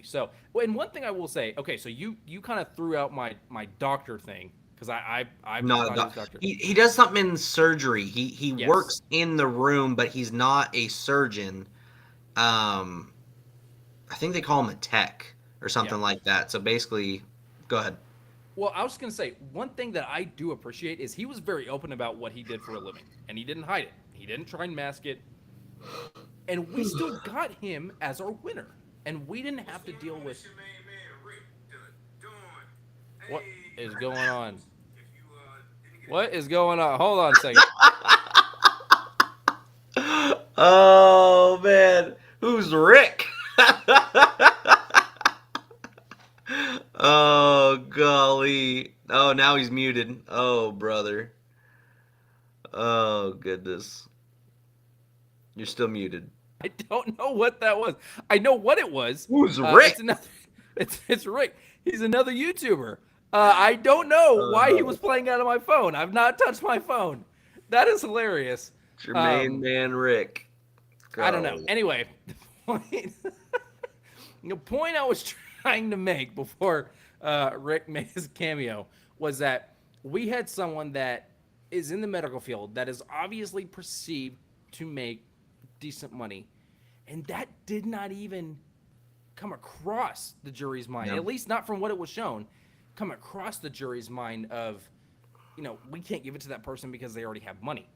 Speaker 1: So, and one thing I will say, okay, so you kind of threw out my doctor thing because I'm
Speaker 2: Not a
Speaker 1: not a doctor.
Speaker 2: He does something in surgery. He
Speaker 1: Yes.
Speaker 2: works in the room, but he's not a surgeon. I think they call him a tech or something
Speaker 1: Yeah.
Speaker 2: like that. So basically, go ahead.
Speaker 1: Well, I was just gonna say one thing that I do appreciate is he was very open about what he did for a living, and he didn't hide it. He didn't try and mask it, and we still got him as our winner, and we didn't have to deal with what is going on. What is going on? Hold on a second.
Speaker 2: Oh man, who's Rick? Oh golly. Oh, now he's muted. Oh brother. Oh goodness. You're still muted.
Speaker 1: I don't know what that was. I know what it was.
Speaker 2: Who's Rick?
Speaker 1: It's another. It's Rick. He's another YouTuber. I don't know why he was playing out of my phone. I've not touched my phone. That is hilarious.
Speaker 2: It's your main man Rick.
Speaker 1: I don't know.
Speaker 2: Golly.
Speaker 1: Anyway, the point I was trying to make before Rick made his cameo was that we had someone that is in the medical field that is obviously perceived to make decent money, and that did not even come across the jury's mind,
Speaker 2: No.
Speaker 1: at least not from what it was shown, come across the jury's mind of, we can't give it to that person because they already have money.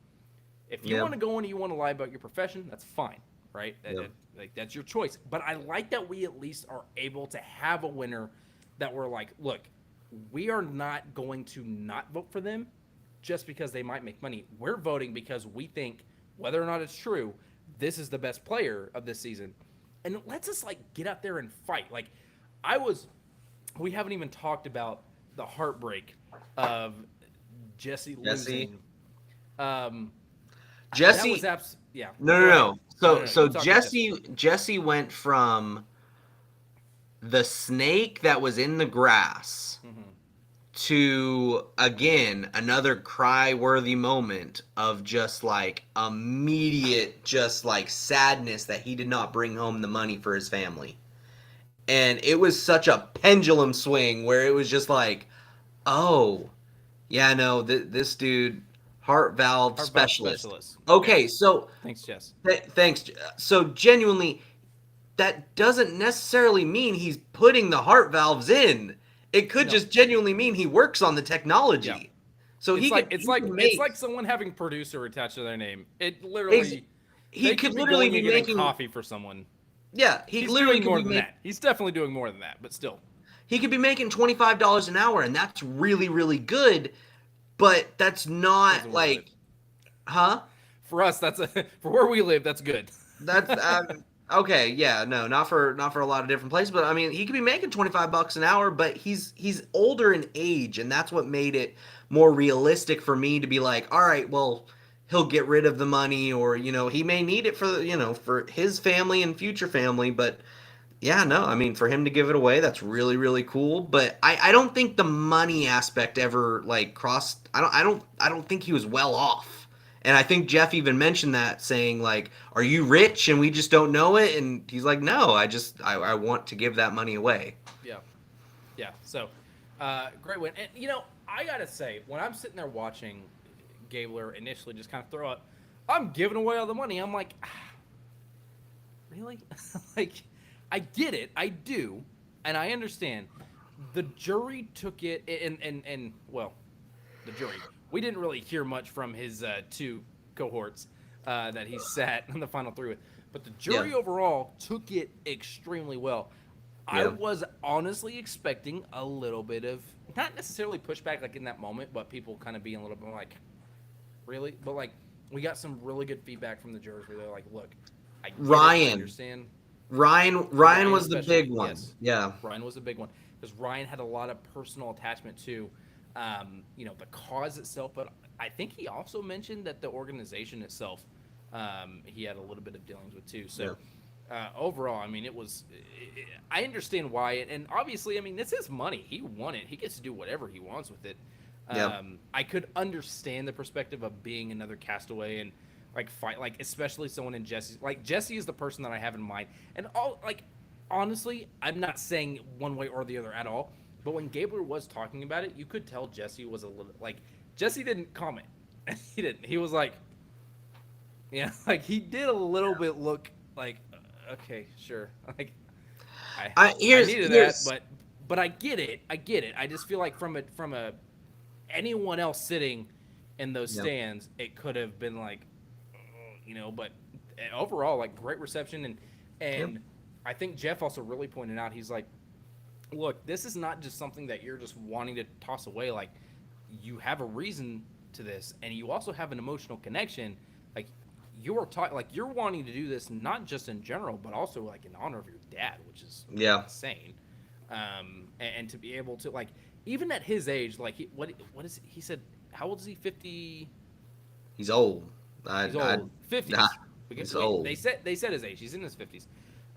Speaker 1: If you
Speaker 2: Yeah.
Speaker 1: want to go in and you want to lie about your profession, that's fine, right?
Speaker 2: Yeah.
Speaker 1: That's your choice. But I like that we at least are able to have a winner that we're like, look, we are not going to not vote for them just because they might make money. We're voting because we think, whether or not it's true, this is the best player of this season. And it lets us get out there and fight. We haven't even talked about the heartbreak of Jesse losing.
Speaker 2: Jesse.
Speaker 1: That was yeah.
Speaker 2: No. So
Speaker 1: No,
Speaker 2: so
Speaker 1: you talk about
Speaker 2: Jesse went from the snake that was in the grass
Speaker 1: Mhm.
Speaker 2: to again another cry-worthy moment of just immediate sadness that he did not bring home the money for his family. And it was such a pendulum swing where it was just oh, yeah, no, this dude, heart valve specialist. Okay, so
Speaker 1: Thanks, Jess.
Speaker 2: thanks. So genuinely, that doesn't necessarily mean he's putting the heart valves in. It could
Speaker 1: No.
Speaker 2: just genuinely mean he works on the technology.
Speaker 1: Yeah.
Speaker 2: So
Speaker 1: It's like someone having producer attached to their name. It literally
Speaker 2: he
Speaker 1: they
Speaker 2: could
Speaker 1: be
Speaker 2: literally
Speaker 1: going
Speaker 2: be
Speaker 1: and getting
Speaker 2: making
Speaker 1: coffee for someone.
Speaker 2: yeah,
Speaker 1: He's
Speaker 2: literally
Speaker 1: doing more
Speaker 2: could be
Speaker 1: than that. He's definitely doing more than that, but still.
Speaker 2: He could be making $25 an hour, and that's really, really good. But that's not
Speaker 1: Doesn't work good.
Speaker 2: huh?
Speaker 1: For us, for where we live, that's good.
Speaker 2: That's okay. Yeah, no, not for a lot of different places. But I mean, he could be making $25 an hour, but he's older in age, and that's what made it more realistic for me to be like, all right, well, he'll get rid of the money, or he may need it for for his family and future family. But yeah, no, I mean, for him to give it away, that's really, really cool. But I don't think the money aspect ever like crossed. I don't think he was well off. And I think Jeff even mentioned that, saying like, "Are you rich and we just don't know it?" And he's like, "No, I want to give that money away."
Speaker 1: Yeah, yeah. So, great win. And I gotta say, when I'm sitting there watching Gabler initially just kind of throw out, I'm giving away all the money. I'm like, really? Like, I get it, I do, and I understand. The jury took it, and well, the jury. We didn't really hear much from his two cohorts that he sat in the final three with, but the jury
Speaker 2: Yeah.
Speaker 1: overall took it extremely well. I
Speaker 2: Yeah.
Speaker 1: was honestly expecting a little bit of not necessarily pushback like in that moment, but people kind of being a little bit like, really? But like we got some really good feedback from the jurors where they're like, look, I get it, I
Speaker 2: Ryan.
Speaker 1: understand.
Speaker 2: Ryan was the
Speaker 1: Especially,
Speaker 2: big one.
Speaker 1: yes,
Speaker 2: Yeah.
Speaker 1: Ryan was a big one because Ryan had a lot of personal attachment to, the cause itself. But I think he also mentioned that the organization itself, he had a little bit of dealings with too.
Speaker 2: Yeah.
Speaker 1: So overall, I mean, it was. I understand why it, and obviously, I mean, it's his money. He won it. He gets to do whatever he wants with it.
Speaker 2: Yeah.
Speaker 1: I could understand the perspective of being another castaway and like fight, like especially someone in Jesse's. Like Jesse is the person that I have in mind, and all like honestly, I'm not saying one way or the other at all. But when Gabler was talking about it, you could tell Jesse was a little like Jesse didn't comment. He didn't. He was like, yeah, like he did a little bit look like, okay, sure, like
Speaker 2: I
Speaker 1: I
Speaker 2: here's
Speaker 1: needed that,
Speaker 2: here's
Speaker 1: but I get it. I get it. I just feel like from a anyone else sitting in those
Speaker 2: yeah.
Speaker 1: stands, it could have been like, but overall, like great reception
Speaker 2: Yeah.
Speaker 1: and I think Jeff also really pointed out he's like, look, this is not just something that you're just wanting to toss away. Like, you have a reason to this, and you also have an emotional connection. Like, you're talking, like you're wanting to do this not just in general, but also like in honor of your dad, which is
Speaker 2: Yeah.
Speaker 1: insane. And to be able to like, even at his age, like what is he said? How old is he? 50.
Speaker 2: He's old.
Speaker 1: He's
Speaker 2: I
Speaker 1: old. 50s.
Speaker 2: nah, he's old.
Speaker 1: They said his age. He's in his 50s.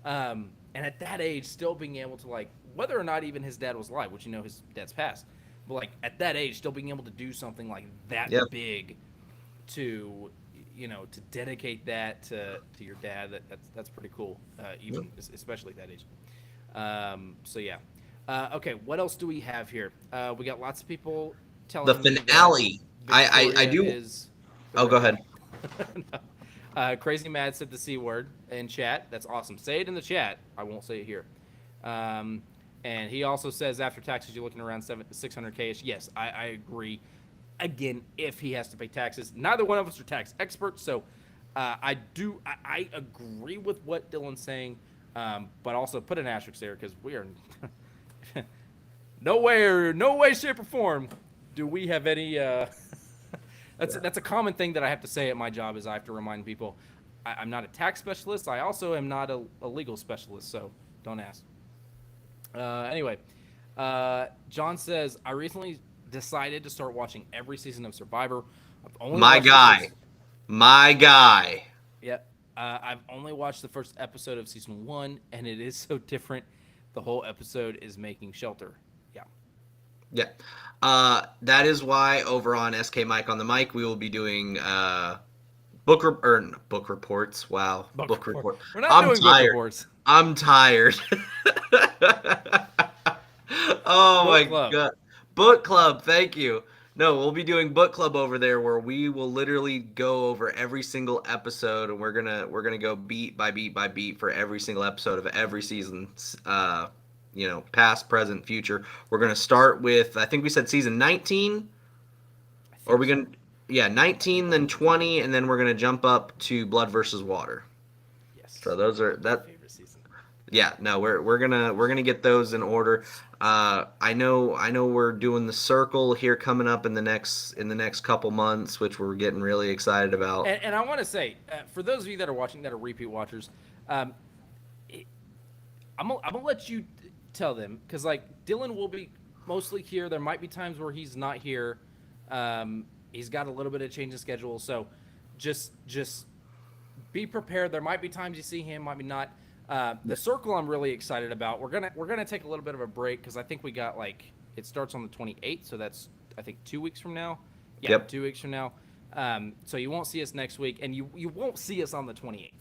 Speaker 1: And at that age, still being able to like, whether or not even his dad was alive, which his dad's passed, but like at that age, still being able to do something like that
Speaker 2: Yep.
Speaker 1: big, to to dedicate that to your dad, that's pretty cool. Even especially at that age. So yeah. Okay, what else do we have here? We got lots of people
Speaker 2: The
Speaker 1: telling me that
Speaker 2: finale. I
Speaker 1: Victoria
Speaker 2: do.
Speaker 1: is.
Speaker 2: Oh, go ahead.
Speaker 1: No. Crazy Mad said the C word in chat. That's awesome. Say it in the chat. I won't say it here. And he also says after taxes, you're looking around 600K-ish. Yes, I agree. Again, if he has to pay taxes. Neither one of us are tax experts, so I agree with what Dylan's saying, but also put an asterisk there because we are no way, shape, or form do we have any. That's a common thing that I have to say at my job is I have to remind people I'm not a tax specialist. I also am not a legal specialist, so don't ask. Anyway, John says, I recently decided to start watching every season of Survivor. I've only
Speaker 2: My
Speaker 1: watched the
Speaker 2: guy.
Speaker 1: first-
Speaker 2: My guy.
Speaker 1: Yeah. I've only watched the first episode of season 1, and it is so different. The whole episode is making shelter. Yeah.
Speaker 2: Yeah. That is why over on SK Mike on the Mic, we will be doing book reports. Wow. Book report.
Speaker 1: We're not
Speaker 2: I'm
Speaker 1: doing book
Speaker 2: tired.
Speaker 1: reports.
Speaker 2: I'm tired. Oh
Speaker 1: Book
Speaker 2: my
Speaker 1: club.
Speaker 2: god. Book club, thank you. No, we'll be doing book club over there where we will literally go over every single episode, and we're gonna go beat by beat by beat for every single episode of every season. Past, present, future. We're gonna start with, I think we said season 19. Or are we gonna, yeah, 19, then 20, and then we're gonna jump up to Blood versus Water.
Speaker 1: Yes.
Speaker 2: So those are
Speaker 1: My
Speaker 2: that.
Speaker 1: favorite season.
Speaker 2: Yeah, no, we're gonna get those in order. I know we're doing the circle here coming up in the next couple months, which we're getting really excited about.
Speaker 1: And I want to say, for those of you that are watching, that are repeat watchers, I'm gonna let you tell them, because like Dylan will be mostly here. There might be times where he's not here. He's got a little bit of change in schedule, so just be prepared. There might be times you see him, might be not. The circle I'm really excited about. We're gonna take a little bit of a break because I think we got it starts on the 28th, so that's I think 2 weeks from now. Yeah,
Speaker 2: Yep.
Speaker 1: 2 weeks from now. So you won't see us next week, and you won't see us on the 28th.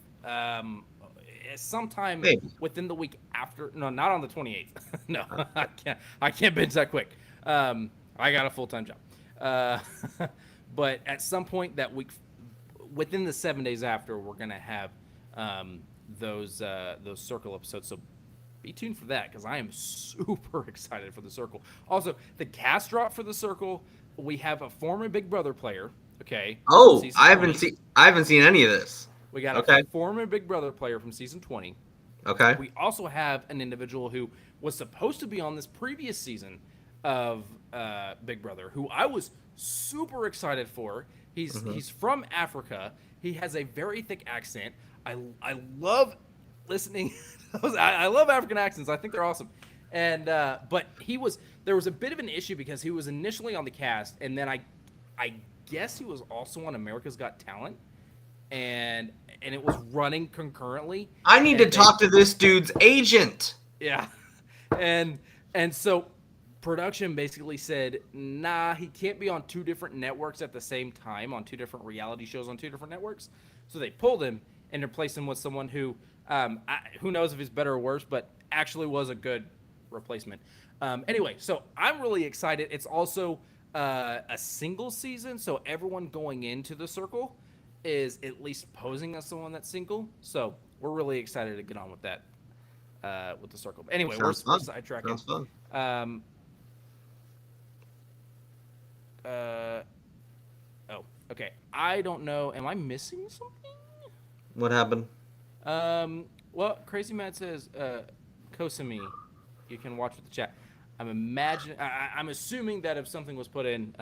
Speaker 1: Sometime
Speaker 2: Maybe.
Speaker 1: within the week after. No, not on the 28th. No, I can't binge that quick. I got a full-time job. But at some point that week, within the 7 days after, we're gonna have those circle episodes. So be tuned for that because I am super excited for the circle. Also, the cast drop for the circle. We have a former Big Brother player. Okay.
Speaker 2: Oh, I haven't seen any of this.
Speaker 1: We got a former Big Brother player from season 20.
Speaker 2: Okay.
Speaker 1: We also have an individual who was supposed to be on this previous season of Big Brother, who I was super excited for. He's from Africa. He has a very thick accent. I love listening. I love African accents. I think they're awesome. And but there was a bit of an issue because he was initially on the cast, and then I guess he was also on America's Got Talent, and it was running concurrently.
Speaker 2: I need to talk to this dude's agent.
Speaker 1: Yeah, and so production basically said, nah, he can't be on two different networks at the same time, on two different reality shows on two different networks. So they pulled him and replaced him with someone who knows if he's better or worse, but actually was a good replacement. Anyway, so I'm really excited. It's also a single season, so everyone going into the circle is at least posing as someone that's single. So we're really excited to get on with that, with the circle. But anyway, we're sidetracking.
Speaker 2: Sounds fun.
Speaker 1: Oh, okay. I don't know. Am I missing something?
Speaker 2: What happened?
Speaker 1: Well, Crazy Matt says, Kosami, you can watch with the chat. I'm assuming that if something was put in,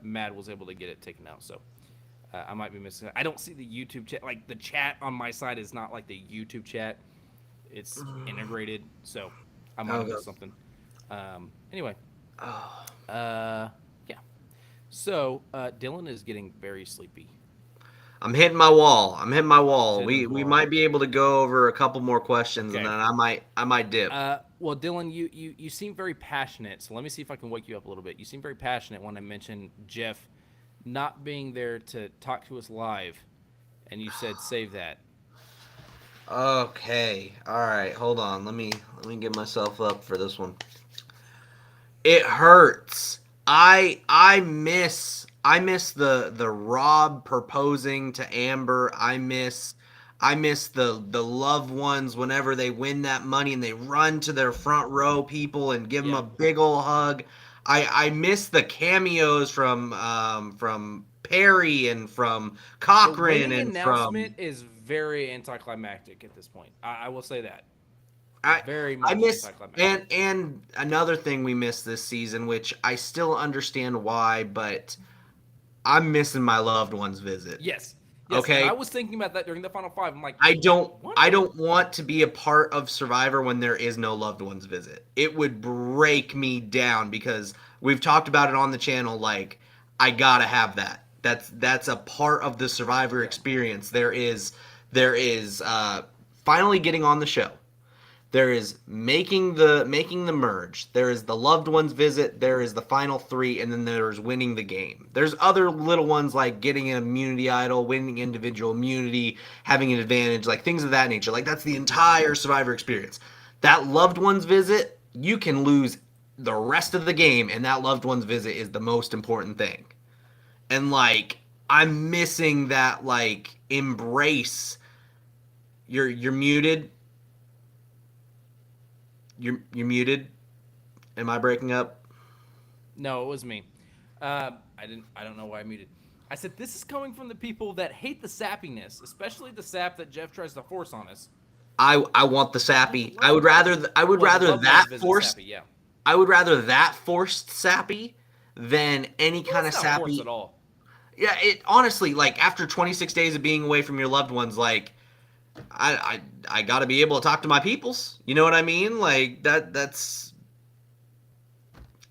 Speaker 1: Mad was able to get it taken out. So I might be missing. I don't see the YouTube chat. Like the chat on my side is not like the YouTube chat. It's integrated, so I might have missed something. Anyway. Yeah. So Dylan is getting very sleepy.
Speaker 2: I'm hitting my wall. We might be able to go over a couple more questions, and then I might dip.
Speaker 1: Well, Dylan, you seem very passionate. So let me see if I can wake you up a little bit. You seem very passionate when I mentioned Jeff not being there to talk to us live, and you said save that.
Speaker 2: Okay. All right. Hold on. Let me get myself up for this one. It hurts. I miss the Rob proposing to Amber. I miss the loved ones whenever they win that money and they run to their front row people and give them a big old hug. I miss the cameos from Perry and from Cochran
Speaker 1: the
Speaker 2: and
Speaker 1: announcement is very anticlimactic at this point. I will say that. Very much
Speaker 2: I miss,
Speaker 1: anticlimactic.
Speaker 2: and another thing we missed this season, which I still understand why, but I'm missing my loved one's visit.
Speaker 1: Yes.
Speaker 2: Okay.
Speaker 1: I was thinking about that during the final five. I'm like,
Speaker 2: I don't want to be a part of Survivor when there is no loved one's visit. It would break me down because we've talked about it on the channel. Like, I gotta have that. That's a part of the Survivor experience. There is finally getting on the show. There is making the merge. There is the loved ones visit. There is the final three, and then there's winning the game. There's other little ones like getting an immunity idol, winning individual immunity, having an advantage, like things of that nature. Like that's the entire Survivor experience. That loved ones visit, you can lose the rest of the game, and that loved ones visit is the most important thing. And like I'm missing that like embrace. You're muted. You're muted. Am I breaking up?
Speaker 1: No, it was me. I don't know why I muted. I said this is coming from the people that hate the sappiness, especially the sap that Jeff tries to force on us.
Speaker 2: I want the sappy. I would rather that forced.
Speaker 1: Sappy, yeah.
Speaker 2: I would rather that forced sappy than any kind of sappy.
Speaker 1: Forced at all.
Speaker 2: Yeah, it honestly, like after 26 days of being away from your loved ones, like I got to be able to talk to my peoples. You know what I mean? Like that's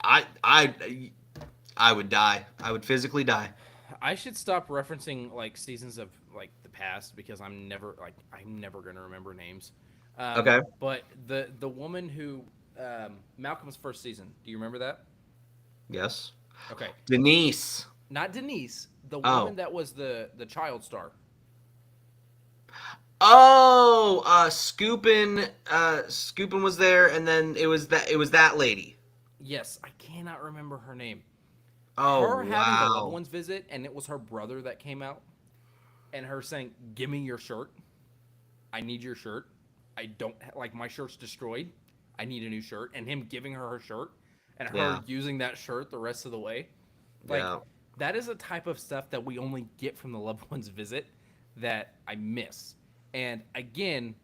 Speaker 2: I would die. I would physically die.
Speaker 1: I should stop referencing like seasons of like the past because I'm never gonna remember names.
Speaker 2: Okay.
Speaker 1: But the woman who Malcolm's first season, do you remember that?
Speaker 2: Yes.
Speaker 1: Okay,
Speaker 2: Denise.
Speaker 1: not Denise, the woman
Speaker 2: Oh.
Speaker 1: that was the child star.
Speaker 2: Oh, Scoopin was there, and then it was that lady.
Speaker 1: Yes, I cannot remember her name.
Speaker 2: Oh
Speaker 1: Her having the loved
Speaker 2: wow.
Speaker 1: ones visit, and it was her brother that came out, and her saying, "Give me your shirt. I need your shirt. I don't like my shirt's destroyed. I need a new shirt." And him giving her her shirt, and her
Speaker 2: Yeah.
Speaker 1: using that shirt the rest of the way. Like
Speaker 2: Yeah.
Speaker 1: that is a type of stuff that we only get from the loved ones visit that I miss. And again,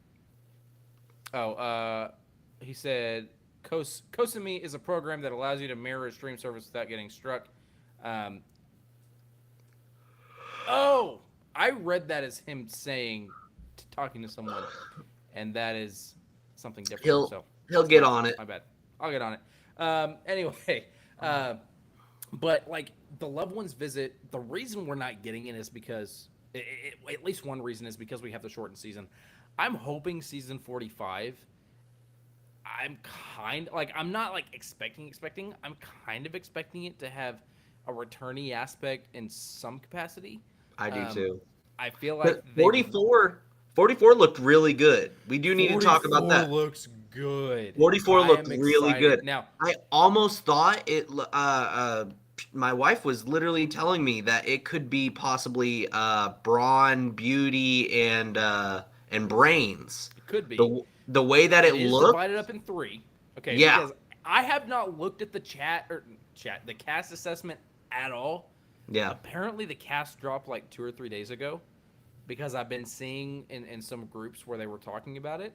Speaker 1: oh, he said, Kosumi is a program that allows you to mirror a stream service without getting struck. Um, oh, I read that as him saying, talking to someone, and that is something different.
Speaker 2: He'll
Speaker 1: So
Speaker 2: he'll
Speaker 1: that's
Speaker 2: get on it.
Speaker 1: my bad. I'll get on it. Anyway, uh, but like the loved ones visit, the reason we're not getting it is because at least one reason is because we have the shortened season. I'm hoping season 45. I'm kind like I'm not like expecting. I'm kind of expecting it to have a returnee aspect in some capacity.
Speaker 2: I do
Speaker 1: Um,
Speaker 2: too.
Speaker 1: I feel like
Speaker 2: But
Speaker 1: they
Speaker 2: 44 looked really good. We do need to talk about
Speaker 1: 44
Speaker 2: that.
Speaker 1: looks good.
Speaker 2: 44
Speaker 1: I
Speaker 2: looked
Speaker 1: am
Speaker 2: really
Speaker 1: excited
Speaker 2: good.
Speaker 1: now.
Speaker 2: I almost thought my wife was literally telling me that it could be possibly Brawn, Beauty, and Brains.
Speaker 1: It could be.
Speaker 2: The way that
Speaker 1: It
Speaker 2: it
Speaker 1: is
Speaker 2: looked,
Speaker 1: divided up in three. Okay,
Speaker 2: yeah,
Speaker 1: because I have not looked at the the cast assessment at all.
Speaker 2: yeah.
Speaker 1: Apparently, the cast dropped like 2 or 3 days ago because I've been seeing in some groups where they were talking about it.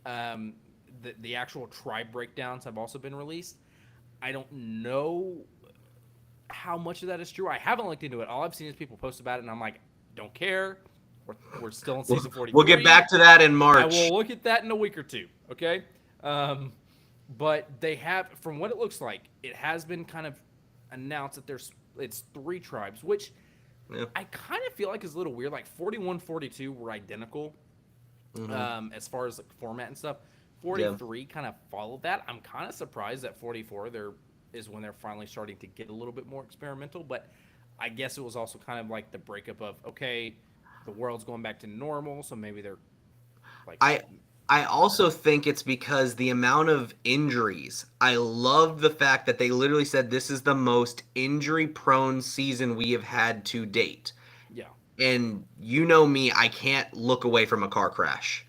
Speaker 1: Um, the actual tribe breakdowns have also been released. I don't know how much of that is true. I haven't looked into it. All I've seen is people post about it, and I'm like, don't care. We're still in season
Speaker 2: We'll get
Speaker 1: 43.
Speaker 2: back to that in
Speaker 1: I
Speaker 2: March.
Speaker 1: will look at that in a week or two. Okay. Um, but they have, from what it looks like, it has been kind of announced that it's 3 tribes, which
Speaker 2: Yeah.
Speaker 1: I kind of feel like is a little weird. Like 41, 42 were identical as far as like format and stuff.
Speaker 2: Yeah.
Speaker 1: 43 kind of followed that. I'm kind of surprised that 44 there is when they're finally starting to get a little bit more experimental. But I guess it was also kind of like the breakup of, okay, the world's going back to normal, so maybe they're like
Speaker 2: I I also think it's because the amount of injuries. I love the fact that they literally said this is the most injury prone season we have had to date.
Speaker 1: yeah,
Speaker 2: And you know me, I can't look away from a car crash.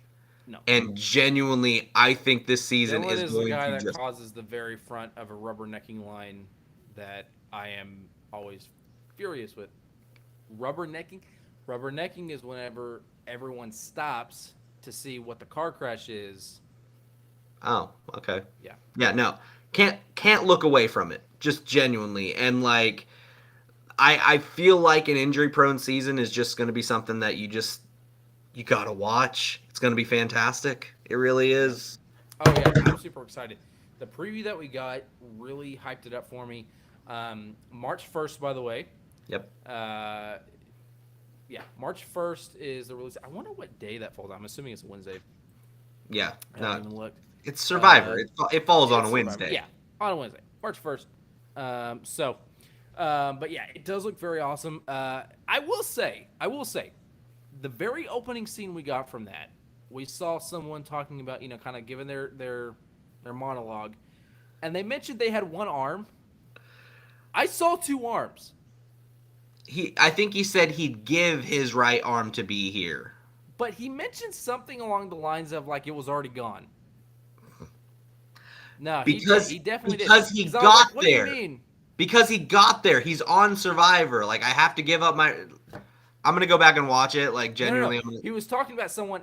Speaker 1: no.
Speaker 2: And genuinely, I think this season
Speaker 1: Dylan
Speaker 2: is
Speaker 1: is the
Speaker 2: going
Speaker 1: guy
Speaker 2: to
Speaker 1: that
Speaker 2: just.
Speaker 1: causes the very front of a rubbernecking line that I am always furious with. Rubbernecking? Rubbernecking is whenever everyone stops to see what the car crash is.
Speaker 2: Oh, okay.
Speaker 1: Yeah.
Speaker 2: Yeah, no. Can't look away from it. Just genuinely. And like I feel like an injury prone season is just gonna be something that you gotta watch. It's gonna be fantastic. It really
Speaker 1: Yep.
Speaker 2: is.
Speaker 1: Oh yeah, I'm super excited. The preview that we got really hyped it up for me. March 1st, by the way.
Speaker 2: Yep.
Speaker 1: Yeah, March 1st is the release. I wonder what day that falls on. I'm assuming it's a Wednesday.
Speaker 2: Yeah.
Speaker 1: I
Speaker 2: No.
Speaker 1: haven't even looked.
Speaker 2: It's Survivor. It falls on a
Speaker 1: It's Survivor.
Speaker 2: Wednesday.
Speaker 1: Yeah, on a Wednesday, March 1st. But yeah, it does look very awesome. I will say, the very opening scene we got from that, we saw someone talking about, kind of giving their monologue, and they mentioned they had one arm. I saw 2 arms,
Speaker 2: I think he said he'd give his right arm to be here.
Speaker 1: but he mentioned something along the lines of like it was already gone. No, he did.
Speaker 2: Because
Speaker 1: He definitely did.
Speaker 2: because he
Speaker 1: 'Cause I was
Speaker 2: got
Speaker 1: like, what
Speaker 2: there.
Speaker 1: do you mean?
Speaker 2: Because he got there. He's on Survivor. Like I have to give up my. I'm gonna go back and watch it. Like
Speaker 1: No, no,
Speaker 2: genuinely,
Speaker 1: no. He was talking about someone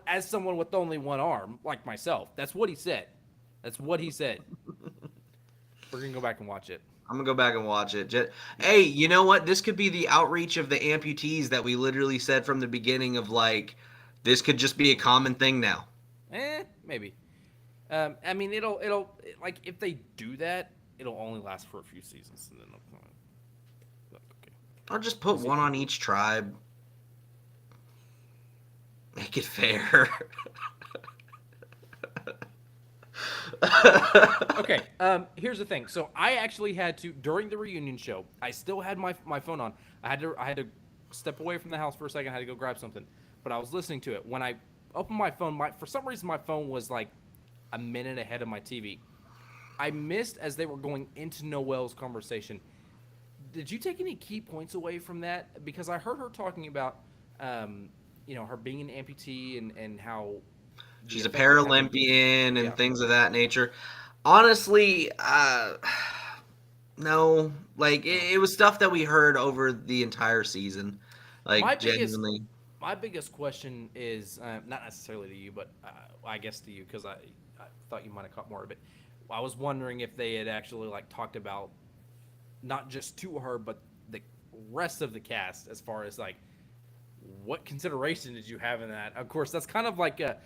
Speaker 1: with only one arm, like myself. That's what he said. That's what he said. We're gonna go back and watch it.
Speaker 2: I'm gonna go back and watch it. Hey, you know what? This could be the outreach of the amputees that we literally said from the beginning of like, this could just be a common thing now.
Speaker 1: Maybe. I mean, it'll like if they do that, it'll only last for a few seasons, and then okay.
Speaker 2: I'll just put
Speaker 1: Was he?
Speaker 2: one on each tribe. Make it fair.
Speaker 1: Okay. Here's the thing. So I actually had to during the reunion show. I still had my phone on. I had to step away from the house for a second. I had to go grab something, but I was listening to it. When I opened my phone, my for some reason my phone was like a minute ahead of my TV. I missed as they were going into Noelle's conversation. Did you take any key points away from that? Because I heard her talking about, her being an amputee and how the
Speaker 2: She's a
Speaker 1: effect of having,
Speaker 2: Paralympian and
Speaker 1: yeah.
Speaker 2: things of that nature. Honestly, no. Like
Speaker 1: No.
Speaker 2: it was stuff that we heard over the entire season.
Speaker 1: My
Speaker 2: Like
Speaker 1: biggest
Speaker 2: genuinely.
Speaker 1: my biggest question is not necessarily to you, but I guess to you because I thought you might have caught more of it. I was wondering if they had actually like talked about not just to her, but the rest of the cast as far as like what consideration did you have in that? Of course, that's kind of like a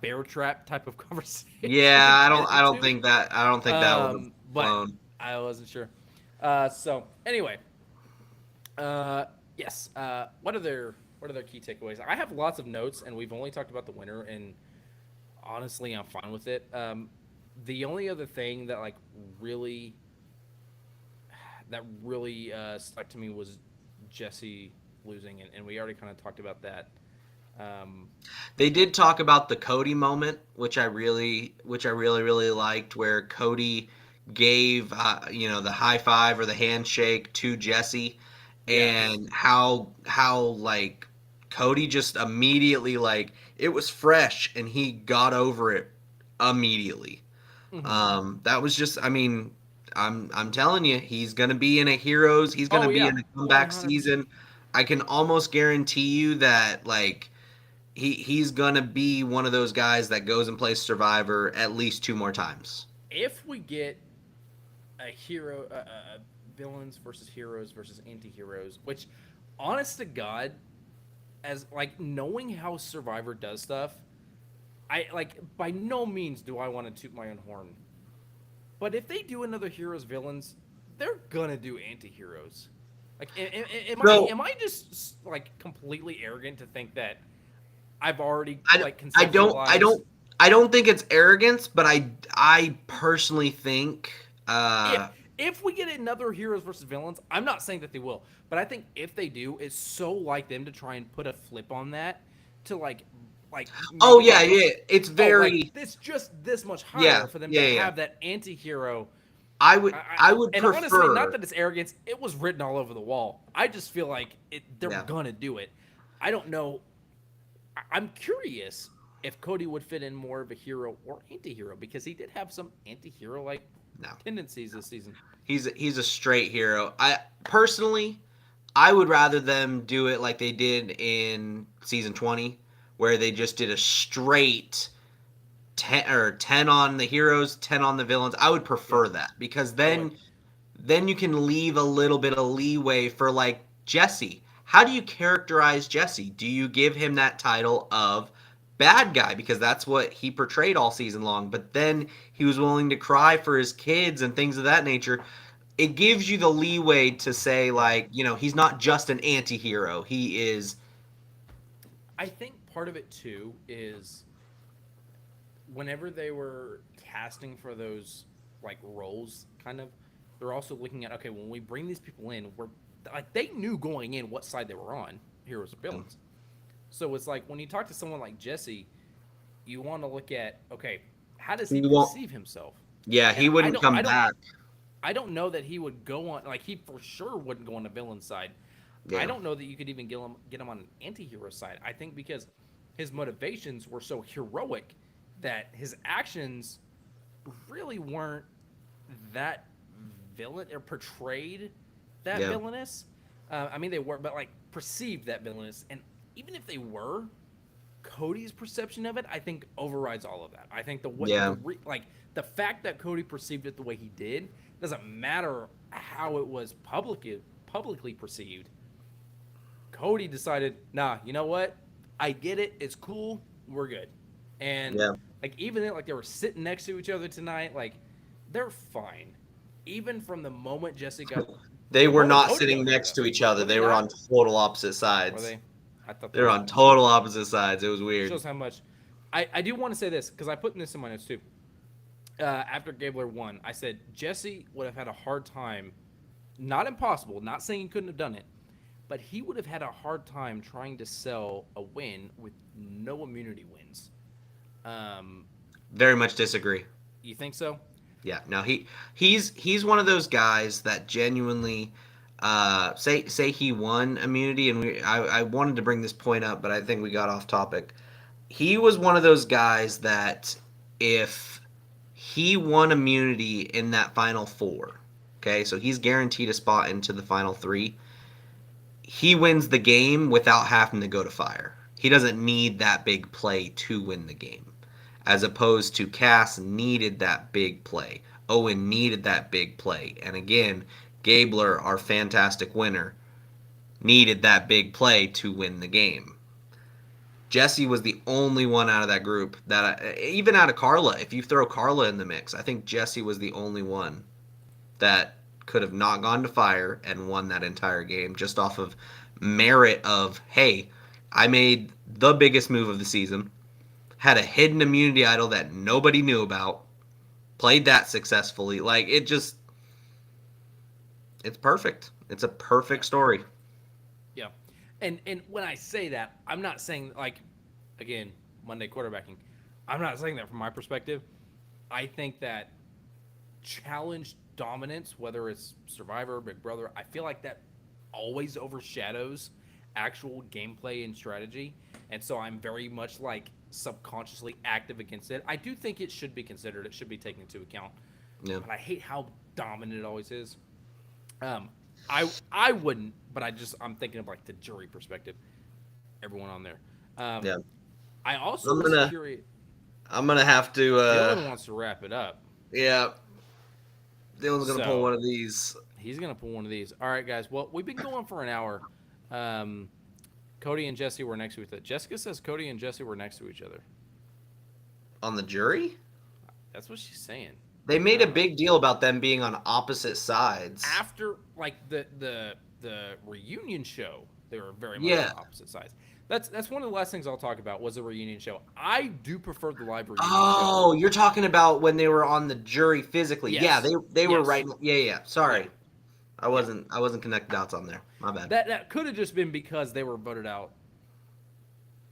Speaker 1: bear trap type of conversation
Speaker 2: Yeah,
Speaker 1: to
Speaker 2: I
Speaker 1: get
Speaker 2: don't.
Speaker 1: into.
Speaker 2: I don't think that would have
Speaker 1: But
Speaker 2: flown.
Speaker 1: I wasn't sure. So anyway, uh, yes. What other key takeaways? I have lots of notes, and we've only talked about the winner, and honestly, I'm fine with it. The only other thing that like really stuck to me was Jesse losing, and we already kind of talked about that. Um,
Speaker 2: They did talk about the Cody moment, which I really liked, where Cody gave the high five or the handshake to Jesse,
Speaker 1: yes.
Speaker 2: and how like Cody just immediately like it was fresh and he got over it immediately.
Speaker 1: Hmm.
Speaker 2: That was just, I mean, I'm telling you, he's gonna be in a heroes. He's gonna
Speaker 1: Oh
Speaker 2: be
Speaker 1: yeah,
Speaker 2: in a comeback
Speaker 1: 100%.
Speaker 2: season. I can almost guarantee you that like he's gonna be one of those guys that goes and plays Survivor at least two more times.
Speaker 1: If we get a hero, villains versus heroes versus anti-heroes, which, honest to God, as like knowing how Survivor does stuff, I like by no means do I want to toot my own horn. But if they do another heroes villains, they're gonna do anti-heroes. Like, am I
Speaker 2: So
Speaker 1: am I just like completely arrogant to think that I've already
Speaker 2: I,
Speaker 1: like
Speaker 2: I don't I
Speaker 1: conceptualized
Speaker 2: don't I don't think it's arrogance, but I personally think
Speaker 1: if if we get another heroes versus villains, I'm not saying that they will, but I think if they do, it's so like them to try and put a flip on that to like
Speaker 2: oh
Speaker 1: make it
Speaker 2: yeah,
Speaker 1: like
Speaker 2: yeah, it's
Speaker 1: oh like
Speaker 2: very
Speaker 1: this just this much
Speaker 2: yeah,
Speaker 1: higher for them to
Speaker 2: yeah.
Speaker 1: have that anti-hero.
Speaker 2: I would
Speaker 1: And honestly, not
Speaker 2: prefer
Speaker 1: that it's arrogance, it was written all over the wall. I just feel like they're
Speaker 2: yeah.
Speaker 1: gonna do it. I don't know. I'm curious if Cody would fit in more of a hero or anti-hero because he did have some anti-hero like
Speaker 2: No.
Speaker 1: tendencies this season.
Speaker 2: He's a straight hero. I personally I would rather them do it like they did in season 20 where they just did a straight 10 on the heroes, 10 on the villains. I would
Speaker 1: Yeah,
Speaker 2: prefer that because
Speaker 1: I would.
Speaker 2: then you can leave a little bit of leeway for like Jesse. How do you characterize Jesse? Do you give him that title of bad guy because that's what he portrayed all season long, but then he was willing to cry for his kids and things of that nature. It gives you the leeway to say
Speaker 1: Yeah.
Speaker 2: like, he's not just an anti-hero. He is
Speaker 1: I think part of it too is whenever they were casting for those like roles, kind of, they're also looking at okay, when we bring these people in, we're like they knew going in what side they were on, heroes or villains. So it's like when you talk to someone like Jesse, you want to look at okay, how does he
Speaker 2: he won't
Speaker 1: perceive himself?
Speaker 2: yeah,
Speaker 1: And
Speaker 2: he
Speaker 1: I
Speaker 2: wouldn't
Speaker 1: don't,
Speaker 2: come
Speaker 1: I don't,
Speaker 2: back.
Speaker 1: I don't know that he would go on like he for sure wouldn't go on the villain side. I
Speaker 2: Yeah.
Speaker 1: don't know that you could even get him on an anti-hero side. I think because his motivations were so heroic that his actions really weren't that villain or portrayed that
Speaker 2: Yeah.
Speaker 1: villainous. I mean, they were, but like perceived that villainous. And even if they were, Cody's perception of it, I think, overrides all of that. I think
Speaker 2: Yeah.
Speaker 1: like the fact that Cody perceived it the way he did doesn't matter how it was publicly perceived. Cody decided, nah, you know what? I get it. It's cool. We're good. And
Speaker 2: Yeah.
Speaker 1: like even like they were sitting next to each other tonight, like they're fine. Even from the moment Jesse got
Speaker 2: They were
Speaker 1: Mo and
Speaker 2: not
Speaker 1: Cody go
Speaker 2: sitting
Speaker 1: together
Speaker 2: next
Speaker 1: though.
Speaker 2: to each other.
Speaker 1: Were they
Speaker 2: They were on
Speaker 1: not?
Speaker 2: total opposite
Speaker 1: Were
Speaker 2: sides.
Speaker 1: they? I thought
Speaker 2: They
Speaker 1: they
Speaker 2: were
Speaker 1: were.
Speaker 2: on total opposite sides. It was weird.
Speaker 1: Shows how much. I do want to say this because I put this in my notes too. After Gabler won, I said Jesse would have had a hard time. Not impossible. Not saying he couldn't have done it, but he would have had a hard time trying to sell a win with no immunity wins. Um,
Speaker 2: Very much disagree.
Speaker 1: you think so?
Speaker 2: Yeah, no, he's one of those guys that genuinely say he won immunity, and I wanted to bring this point up, but I think we got off topic. He was one of those guys that if he won immunity in that final four, okay, so he's guaranteed a spot into the final three. He wins the game without having to go to fire. He doesn't need that big play to win the game, as opposed to Cass needed that big play. Owen needed that big play. And again, Gabler, our fantastic winner, needed that big play to win the game. Jesse was the only one out of that group that, even out of Carla, if you throw Carla in the mix, I think Jesse was the only one that could have not gone to fire and won that entire game just off of merit of, hey, I made the biggest move of the season, had a hidden immunity idol that nobody knew about, played that successfully. Like, it's perfect. It's a perfect story.
Speaker 1: Yeah. And when I say that, I'm not saying like, again, Monday quarterbacking. I'm not saying that from my perspective. I think that challenge dominance, whether it's Survivor, Big Brother, I feel like that always overshadows actual gameplay and strategy. And so I'm very much like subconsciously active against it. I do think it should be considered, it should be taken into account.
Speaker 2: Yeah.
Speaker 1: But I hate how dominant it always is. Um, I wouldn't, but I'm thinking of like the jury perspective. Everyone on there.
Speaker 2: Yeah.
Speaker 1: I also
Speaker 2: I'm
Speaker 1: was
Speaker 2: gonna
Speaker 1: curious.
Speaker 2: I'm gonna have to
Speaker 1: Dylan wants to wrap it up,
Speaker 2: yeah. Dylan's gonna pull
Speaker 1: so
Speaker 2: one of these.
Speaker 1: he's gonna pull one of these. All right, guys. Well, we've been going for an hour. Um, Cody and Jesse were next to each other. Jessica says Cody and Jesse were next to each other.
Speaker 2: On the jury?
Speaker 1: That's what she's saying.
Speaker 2: They
Speaker 1: I
Speaker 2: made a
Speaker 1: don't know.
Speaker 2: big deal about them being on opposite sides.
Speaker 1: After like the reunion show, they were very much
Speaker 2: Yeah.
Speaker 1: on opposite sides. That's one of the last things I'll talk about was the reunion show. I do prefer the live reunion show.
Speaker 2: Oh, you're talking about when they were on the jury physically. Yeah,
Speaker 1: Yes.
Speaker 2: they were
Speaker 1: Yes.
Speaker 2: right. Yeah. Sorry.
Speaker 1: Yeah.
Speaker 2: I wasn't connecting dots on there. My bad.
Speaker 1: That could have just been because they were voted out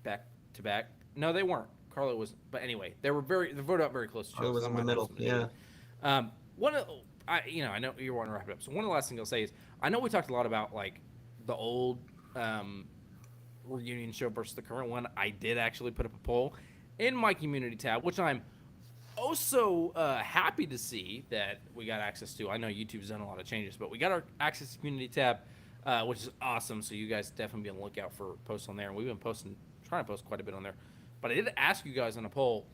Speaker 1: back to back. No, they weren't. Carlo was, but anyway, they voted out very close to each other.
Speaker 2: Carlo was
Speaker 1: so
Speaker 2: in
Speaker 1: that
Speaker 2: the
Speaker 1: might have
Speaker 2: middle,
Speaker 1: something to do with it. One of I know you want to wrap it up. So one of the last things I'll say is I know we talked a lot about like the old reunion show versus the current one. I did actually put up a poll in my community tab, which I'm also happy to see that we got access to. I know YouTube's done a lot of changes, but we got our access to community tab, which is awesome. So you guys definitely be on the lookout for posts on there. And we've been trying to post quite a bit on there. But I did ask you guys on a poll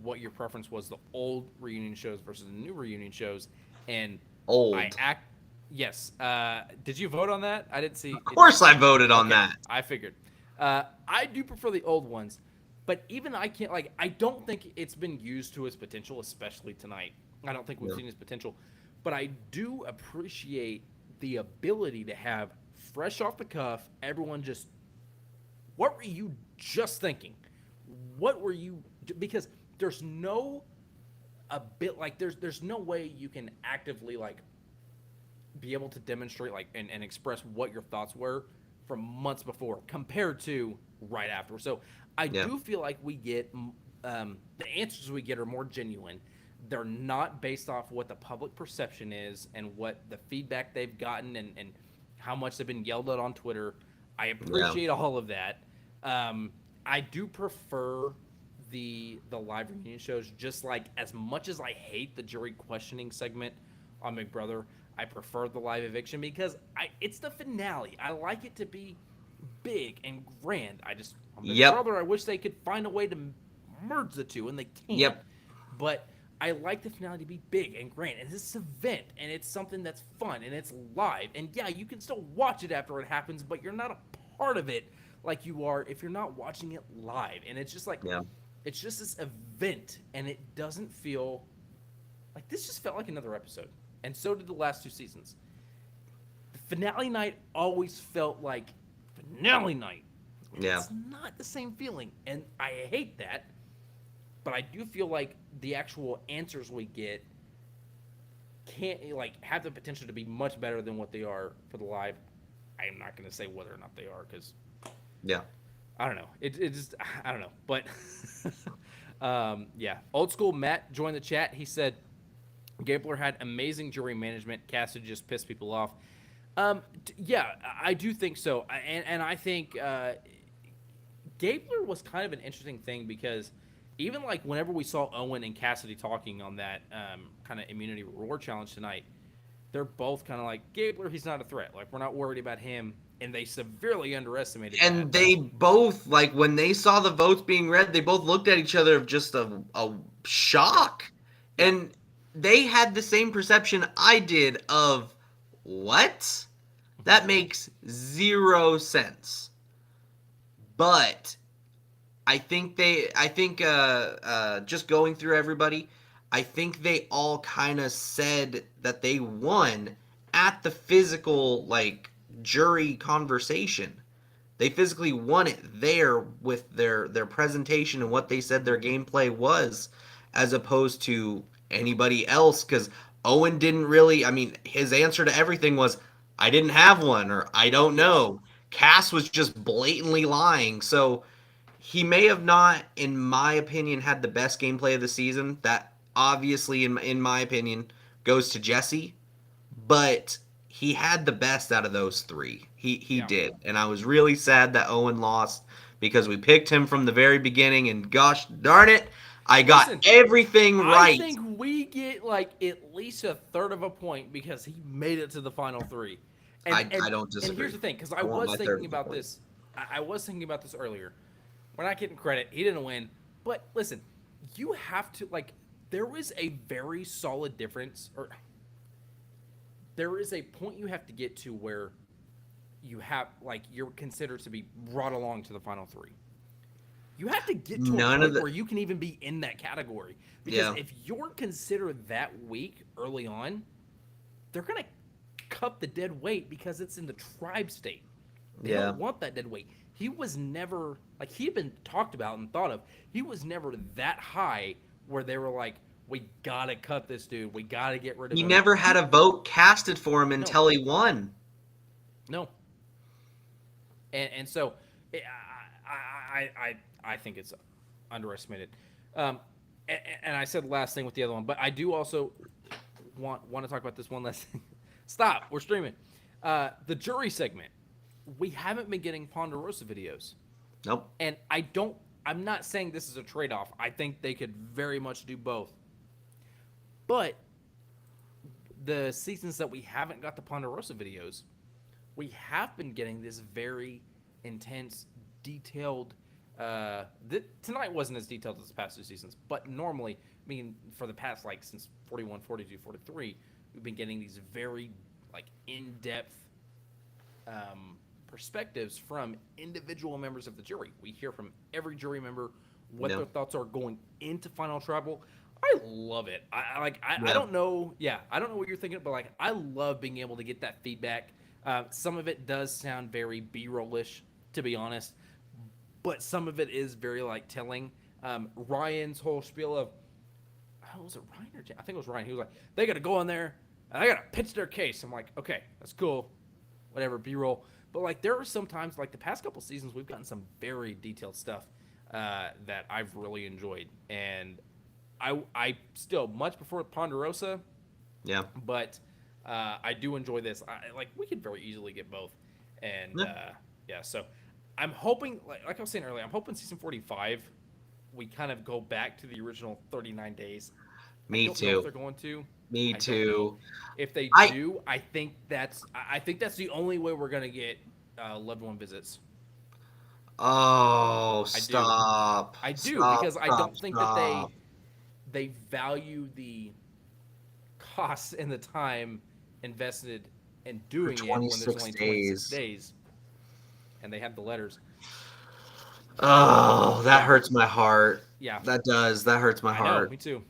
Speaker 1: what your preference was, the old reunion shows versus the new reunion shows. And
Speaker 2: Old.
Speaker 1: yes. Did you vote on that? I didn't see.
Speaker 2: Of course I voted on that.
Speaker 1: I figured. I do prefer the old ones, but even I can't, like, I don't think it's been used to its potential, especially tonight. I don't think we've seen its potential, but I do appreciate the ability to have fresh off the cuff, everyone just, what were you just thinking? What were you, because there's no, there's no way you can actively, like, be able to demonstrate, like, and express what your thoughts were from months before compared to right after. So I do feel like we get the answers we get are more genuine. They're not based off what the public perception is and what the feedback they've gotten and how much they've been yelled at on Twitter. I appreciate all of that. I do prefer the live reunion shows, just like as much as I hate the jury questioning segment on Big Brother, I prefer the live eviction because it's the finale. I like it to be big and grand. On Big Brother, I wish they could find a way to merge the two, and they can't.
Speaker 2: Yep.
Speaker 1: But I like the finale to be big and grand, and it's an event, and it's something that's fun, and it's live. And yeah, you can still watch it after it happens, but you're not a part of it like you are if you're not watching it live. And it's just like, it's just this event, and it doesn't feel like this. Just felt like another episode, and so did the last two seasons. the finale night always felt like finale night. And
Speaker 2: Yeah.
Speaker 1: it's not the same feeling. And I hate that. But I do feel like the actual answers we get can't like have the potential to be much better than what they are for the live. I am not going to say whether or not they are because
Speaker 2: Yeah.
Speaker 1: I don't know. It just I don't know. But yeah, old school Matt joined the chat. He said Gabler had amazing jury management. Cassidy just pissed people off. Yeah, I do think so, and I think Gabler was kind of an interesting thing because even like whenever we saw Owen and Cassidy talking on that kind of immunity reward challenge tonight, they're both kind of like Gabler. He's not a threat. Like we're not worried about him, and they severely underestimated that.
Speaker 2: And they both, like, when they saw the votes being read, they both looked at each other of just a
Speaker 1: Yeah,
Speaker 2: shock.
Speaker 1: yeah,
Speaker 2: And they had the same perception I did of what? That makes zero sense. But just going through everybody, I think they all kind of said that they won at the physical, like, jury conversation. They physically won it there with their presentation and what they said their gameplay was, as opposed to anybody else. Because Owen didn't really. I mean, his answer to everything was, "I didn't have one," or "I don't
Speaker 1: yes,
Speaker 2: know." Cass was just blatantly lying. So he may have not, in my opinion, had the best gameplay of the season. That obviously, in my opinion, goes to Jesse, but he had the best out of those three. He
Speaker 1: yeah.
Speaker 2: did, and I was really sad that Owen lost because we picked him from the very beginning, and gosh darn it, I got
Speaker 1: Listen,
Speaker 2: everything
Speaker 1: I
Speaker 2: right.
Speaker 1: think we get like at least a third of a point because he made it to the final three. And
Speaker 2: I
Speaker 1: and
Speaker 2: I don't
Speaker 1: and here's
Speaker 2: disagree.
Speaker 1: the thing, because I
Speaker 2: I want
Speaker 1: was
Speaker 2: my third
Speaker 1: thinking
Speaker 2: of the
Speaker 1: about
Speaker 2: point.
Speaker 1: this. I was thinking about this earlier. We're not getting credit. He didn't win. But listen, you have to like there is a very solid difference, or there is a point you have to get to where you have like you're considered to be brought along to the final three. You have to get to a
Speaker 2: None of
Speaker 1: point
Speaker 2: the
Speaker 1: where you can even be in that category. Because
Speaker 2: yeah
Speaker 1: if you're considered that weak early on, they're going to cut the dead weight because it's in the tribe state. They don't
Speaker 2: yeah.
Speaker 1: want that dead weight. He was never, like, he'd been talked about and thought of. He was never that high where they were like, we got to cut this dude. We got to get rid of
Speaker 2: He
Speaker 1: him.
Speaker 2: never had a vote casted for him
Speaker 1: No,
Speaker 2: until he won.
Speaker 1: no. And so I think it's underestimated. Um, and I said last thing with the other one, but I do also want to talk about this one last thing. Stop, we're streaming. The jury segment. We haven't been getting Ponderosa videos,
Speaker 2: Nope.
Speaker 1: and I don't. I'm not saying this is a trade off. I think they could very much do both. But the seasons that we haven't got the Ponderosa videos, we have been getting this very intense, detailed. Tonight wasn't as detailed as the past two seasons, but normally, I mean, for the past like since 41, 42, 43, we've been getting these very like in-depth perspectives from individual members of the jury. We hear from every jury member what
Speaker 2: Yeah.
Speaker 1: their thoughts are going into Final Tribal. I love it. I
Speaker 2: Yeah.
Speaker 1: don't know. Yeah, I don't know what you're thinking, but like I love being able to get that feedback. Some of it does sound very B-rollish, to be honest, but some of it is very like telling. Ryan's whole spiel of, oh, was it Ryan or I think it was Ryan. He was like, they got to go in there and I got to pitch their case. I'm like, okay, that's cool, whatever, B-roll. But like there are some times, like the past couple seasons, we've gotten some very detailed stuff that I've really enjoyed, and I still much prefer Ponderosa,
Speaker 2: Yeah.
Speaker 1: but I do enjoy this. Like we could very easily get both, and
Speaker 2: Yeah.
Speaker 1: yeah. So I'm hoping, like I was saying earlier, I'm hoping season 45 we kind of go back to the original 39 days. I
Speaker 2: Me
Speaker 1: don't know if
Speaker 2: too.
Speaker 1: they're going to.
Speaker 2: Me
Speaker 1: I don't know.
Speaker 2: too.
Speaker 1: If they
Speaker 2: I
Speaker 1: do, I think that's the only way we're gonna get loved one visits.
Speaker 2: Oh,
Speaker 1: I do.
Speaker 2: stop.
Speaker 1: I do
Speaker 2: Stop,
Speaker 1: because I
Speaker 2: stop,
Speaker 1: don't think that
Speaker 2: stop.
Speaker 1: they value the costs and the time invested in
Speaker 2: For
Speaker 1: doing it when there's
Speaker 2: 26
Speaker 1: only 26
Speaker 2: days.
Speaker 1: days and they have the letters.
Speaker 2: Oh, that
Speaker 1: Yeah,
Speaker 2: hurts my heart.
Speaker 1: yeah,
Speaker 2: That does. That hurts my
Speaker 1: I know.
Speaker 2: heart.
Speaker 1: Me too.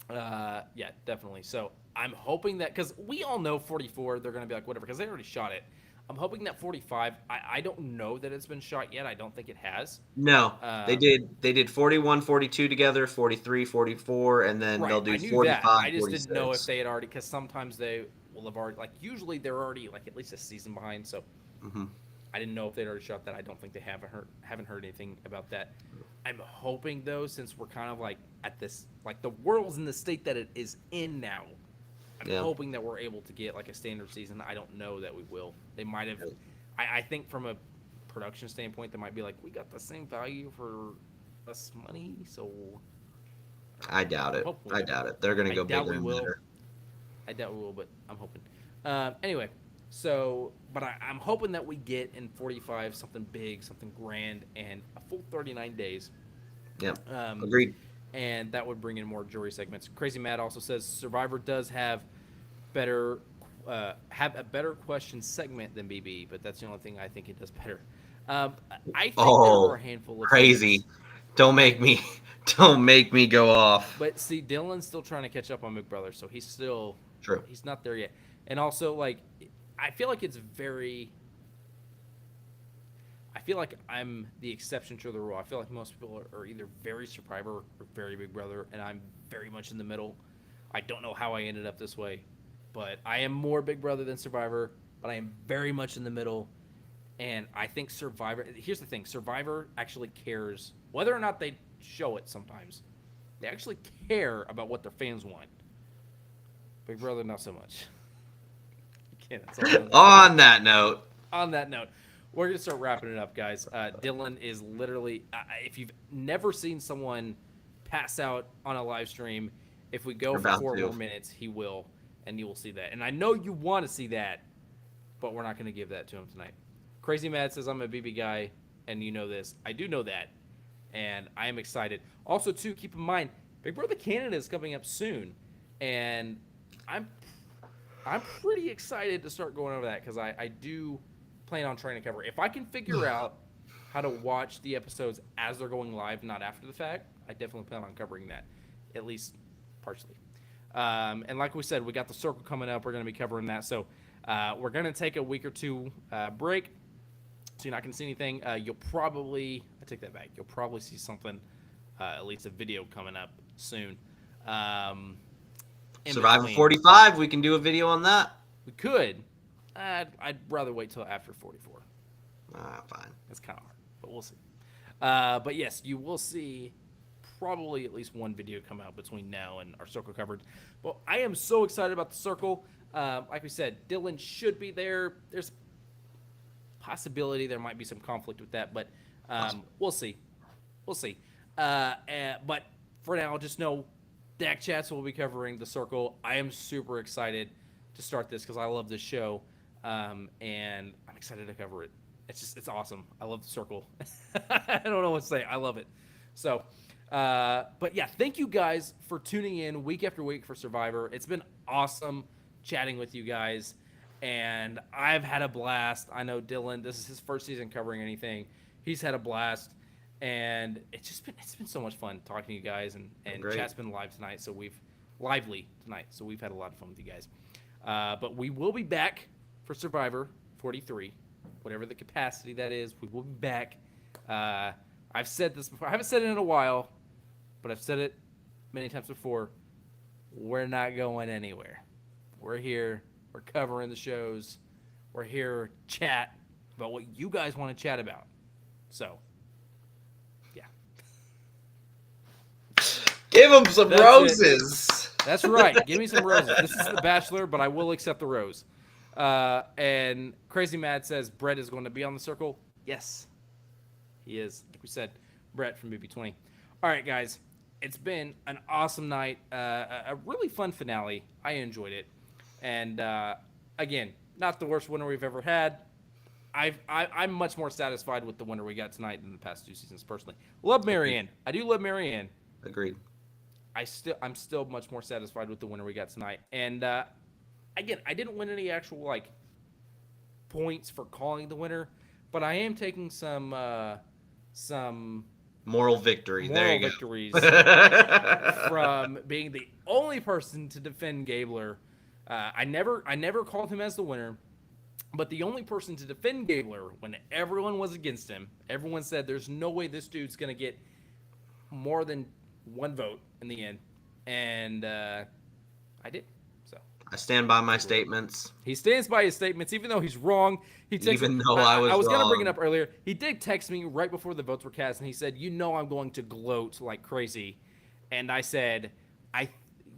Speaker 1: Yeah, definitely. So I'm hoping that because we all know 44, they're going to be like whatever because they already shot it. I'm hoping that 45. I don't know that it's been shot yet. I don't think it has.
Speaker 2: No, they
Speaker 1: Um,
Speaker 2: did. They did 41, 42 together, 43, 44, and then
Speaker 1: right.
Speaker 2: they'll
Speaker 1: I
Speaker 2: do
Speaker 1: knew that.
Speaker 2: 45,
Speaker 1: I just didn't know if
Speaker 2: 46.
Speaker 1: they had already because sometimes they will have already like usually they're already like at least a season behind. So
Speaker 2: Mm-hmm.
Speaker 1: I didn't know if they'd already shot that. I don't think they haven't heard anything about that. I'm hoping though, since we're kind of like at this like the world's in the state that it is in now. I'm
Speaker 2: Yeah.
Speaker 1: hoping that we're able to get like a standard season. I don't know that we will. They might have. I think from a production standpoint, they might be like, we got the same value for less money, so
Speaker 2: I doubt it. I
Speaker 1: hopefully,
Speaker 2: doubt it. They're going to
Speaker 1: I
Speaker 2: go
Speaker 1: doubt
Speaker 2: bigger
Speaker 1: we
Speaker 2: and
Speaker 1: will.
Speaker 2: better.
Speaker 1: I doubt we will, but I'm hoping. Anyway, so but I'm hoping that we get in 45 something big, something grand, and a full 39 days.
Speaker 2: Yep.
Speaker 1: Um,
Speaker 2: Agreed.
Speaker 1: and that would bring in more jury segments. Crazy Matt also says Survivor does better have a better question segment than BB, but that's the only thing I think it does better. I think there are
Speaker 2: Oh,
Speaker 1: a handful of
Speaker 2: crazy.
Speaker 1: segments.
Speaker 2: Don't
Speaker 1: I
Speaker 2: make me don't make me go off.
Speaker 1: but see, Dylan's still trying to catch up on Big Brother, so
Speaker 2: True.
Speaker 1: he's not there yet. And also, like, I feel like it's very. I feel like I'm the exception to the rule. I feel like most people are either very Survivor or very Big Brother, and I'm very much in the middle. I don't know how I ended up this way, but I am more Big Brother than Survivor, but I am very much in the middle. And I think Survivor. Here's the thing: Survivor actually cares whether or not they show it. Sometimes they actually care about what their fans want. Big Brother, not so much. Okay, that's all I'm gonna say.
Speaker 2: On that note,
Speaker 1: On that note, we're gonna start wrapping it up, guys. Dylan is literally. If you've never seen someone pass out on a live stream, if we go
Speaker 2: we're
Speaker 1: for
Speaker 2: about
Speaker 1: 4 more minutes, he will, and you will see that. And I know you want to see that, but we're not going to give that to him tonight. Crazy Mad says I'm a BB guy, and you know this. I do know that, and I am excited. Also, too, keep in mind, Big Brother Canada is coming up soon, and I'm I'm pretty excited to start going over that because I do plan on trying to cover. If I can figure out how to watch the episodes as they're going live, not after the fact, I definitely plan on covering that, at least partially. And like we said, we got the circle coming up. We're going to be covering that. So we're going to take a week or two break. So you're not going to see anything. You'll probably, I take that back. You'll probably see something, at least a video coming up soon.
Speaker 2: Survivor
Speaker 1: Between.
Speaker 2: 45, we can do a video on that.
Speaker 1: We could. I'd rather wait till after 44.
Speaker 2: Fine.
Speaker 1: It's kind of hard, but we'll see. But yes, you will see probably at least one video come out between now and our circle coverage. But I am so excited about the circle. Like we said, Dylan should be there. There's possibility there might be some conflict with that, but we'll see. We'll see. But for now, just know Dak Chats will be covering the circle. I am super excited to start this because I love this show, and I'm excited to cover it. It's awesome. I love the circle. I don't know what to say. I love it. So, but yeah, thank you guys for tuning in week after week for Survivor. It's been awesome chatting with you guys, and I've had a blast. I know Dylan, this is his first season covering anything. He's had a blast, and it's been so much fun talking to you guys, and chat's been live tonight, so we've had a lot of fun with you guys. But we will be back for Survivor 43, whatever the capacity that is. We will be back. I've said this before. I haven't said it in a while, but I've said it many times before. We're not going anywhere. We're here. We're covering the shows. We're here to chat about what you guys want to chat about. So, yeah.
Speaker 2: Give him some
Speaker 1: That's
Speaker 2: roses.
Speaker 1: That's right. Give me some roses. This is The Bachelor, but I will accept the rose. And Crazy Mad says Brett is going to be on the circle. Yes, he is. Like we said, Brett from BB20. All right, guys. It's been an awesome night. A really fun finale. I enjoyed it. And again, not the worst winner we've ever had. I'm much more satisfied with the winner we got tonight than the past two seasons, personally. Love Marianne. I do love Marianne.
Speaker 2: Agreed.
Speaker 1: I'm still much more satisfied with the winner we got tonight. And again, I didn't win any actual points for calling the winner, but I am taking some
Speaker 2: Moral victory. There
Speaker 1: Moral
Speaker 2: you
Speaker 1: victories
Speaker 2: go.
Speaker 1: from being the only person to defend Gabler. I never called him as the winner, but the only person to defend Gabler when everyone was against him. Everyone said there's no way this dude's gonna get more than one vote in the end, and I did. So
Speaker 2: I stand by my statements.
Speaker 1: he stands by his statements, even though he's wrong. He texted,
Speaker 2: Even though I was
Speaker 1: going to bring it
Speaker 2: wrong.
Speaker 1: up earlier. He did text me right before the votes were cast, and he said, "You know, I'm going to gloat like crazy." And I said,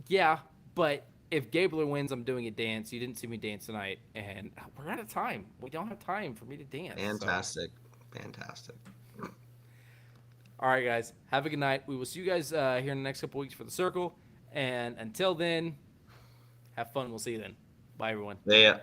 Speaker 1: yeah, but if Gabler wins, I'm doing a dance. You didn't see me dance tonight, and we're out of time. We don't have time for me to dance.
Speaker 2: Fantastic. Fantastic.
Speaker 1: All right, guys. Have a good night. We will see you guys here in the next couple weeks for the circle. And until then, have fun. We'll see you then. Bye, everyone.
Speaker 2: Yeah.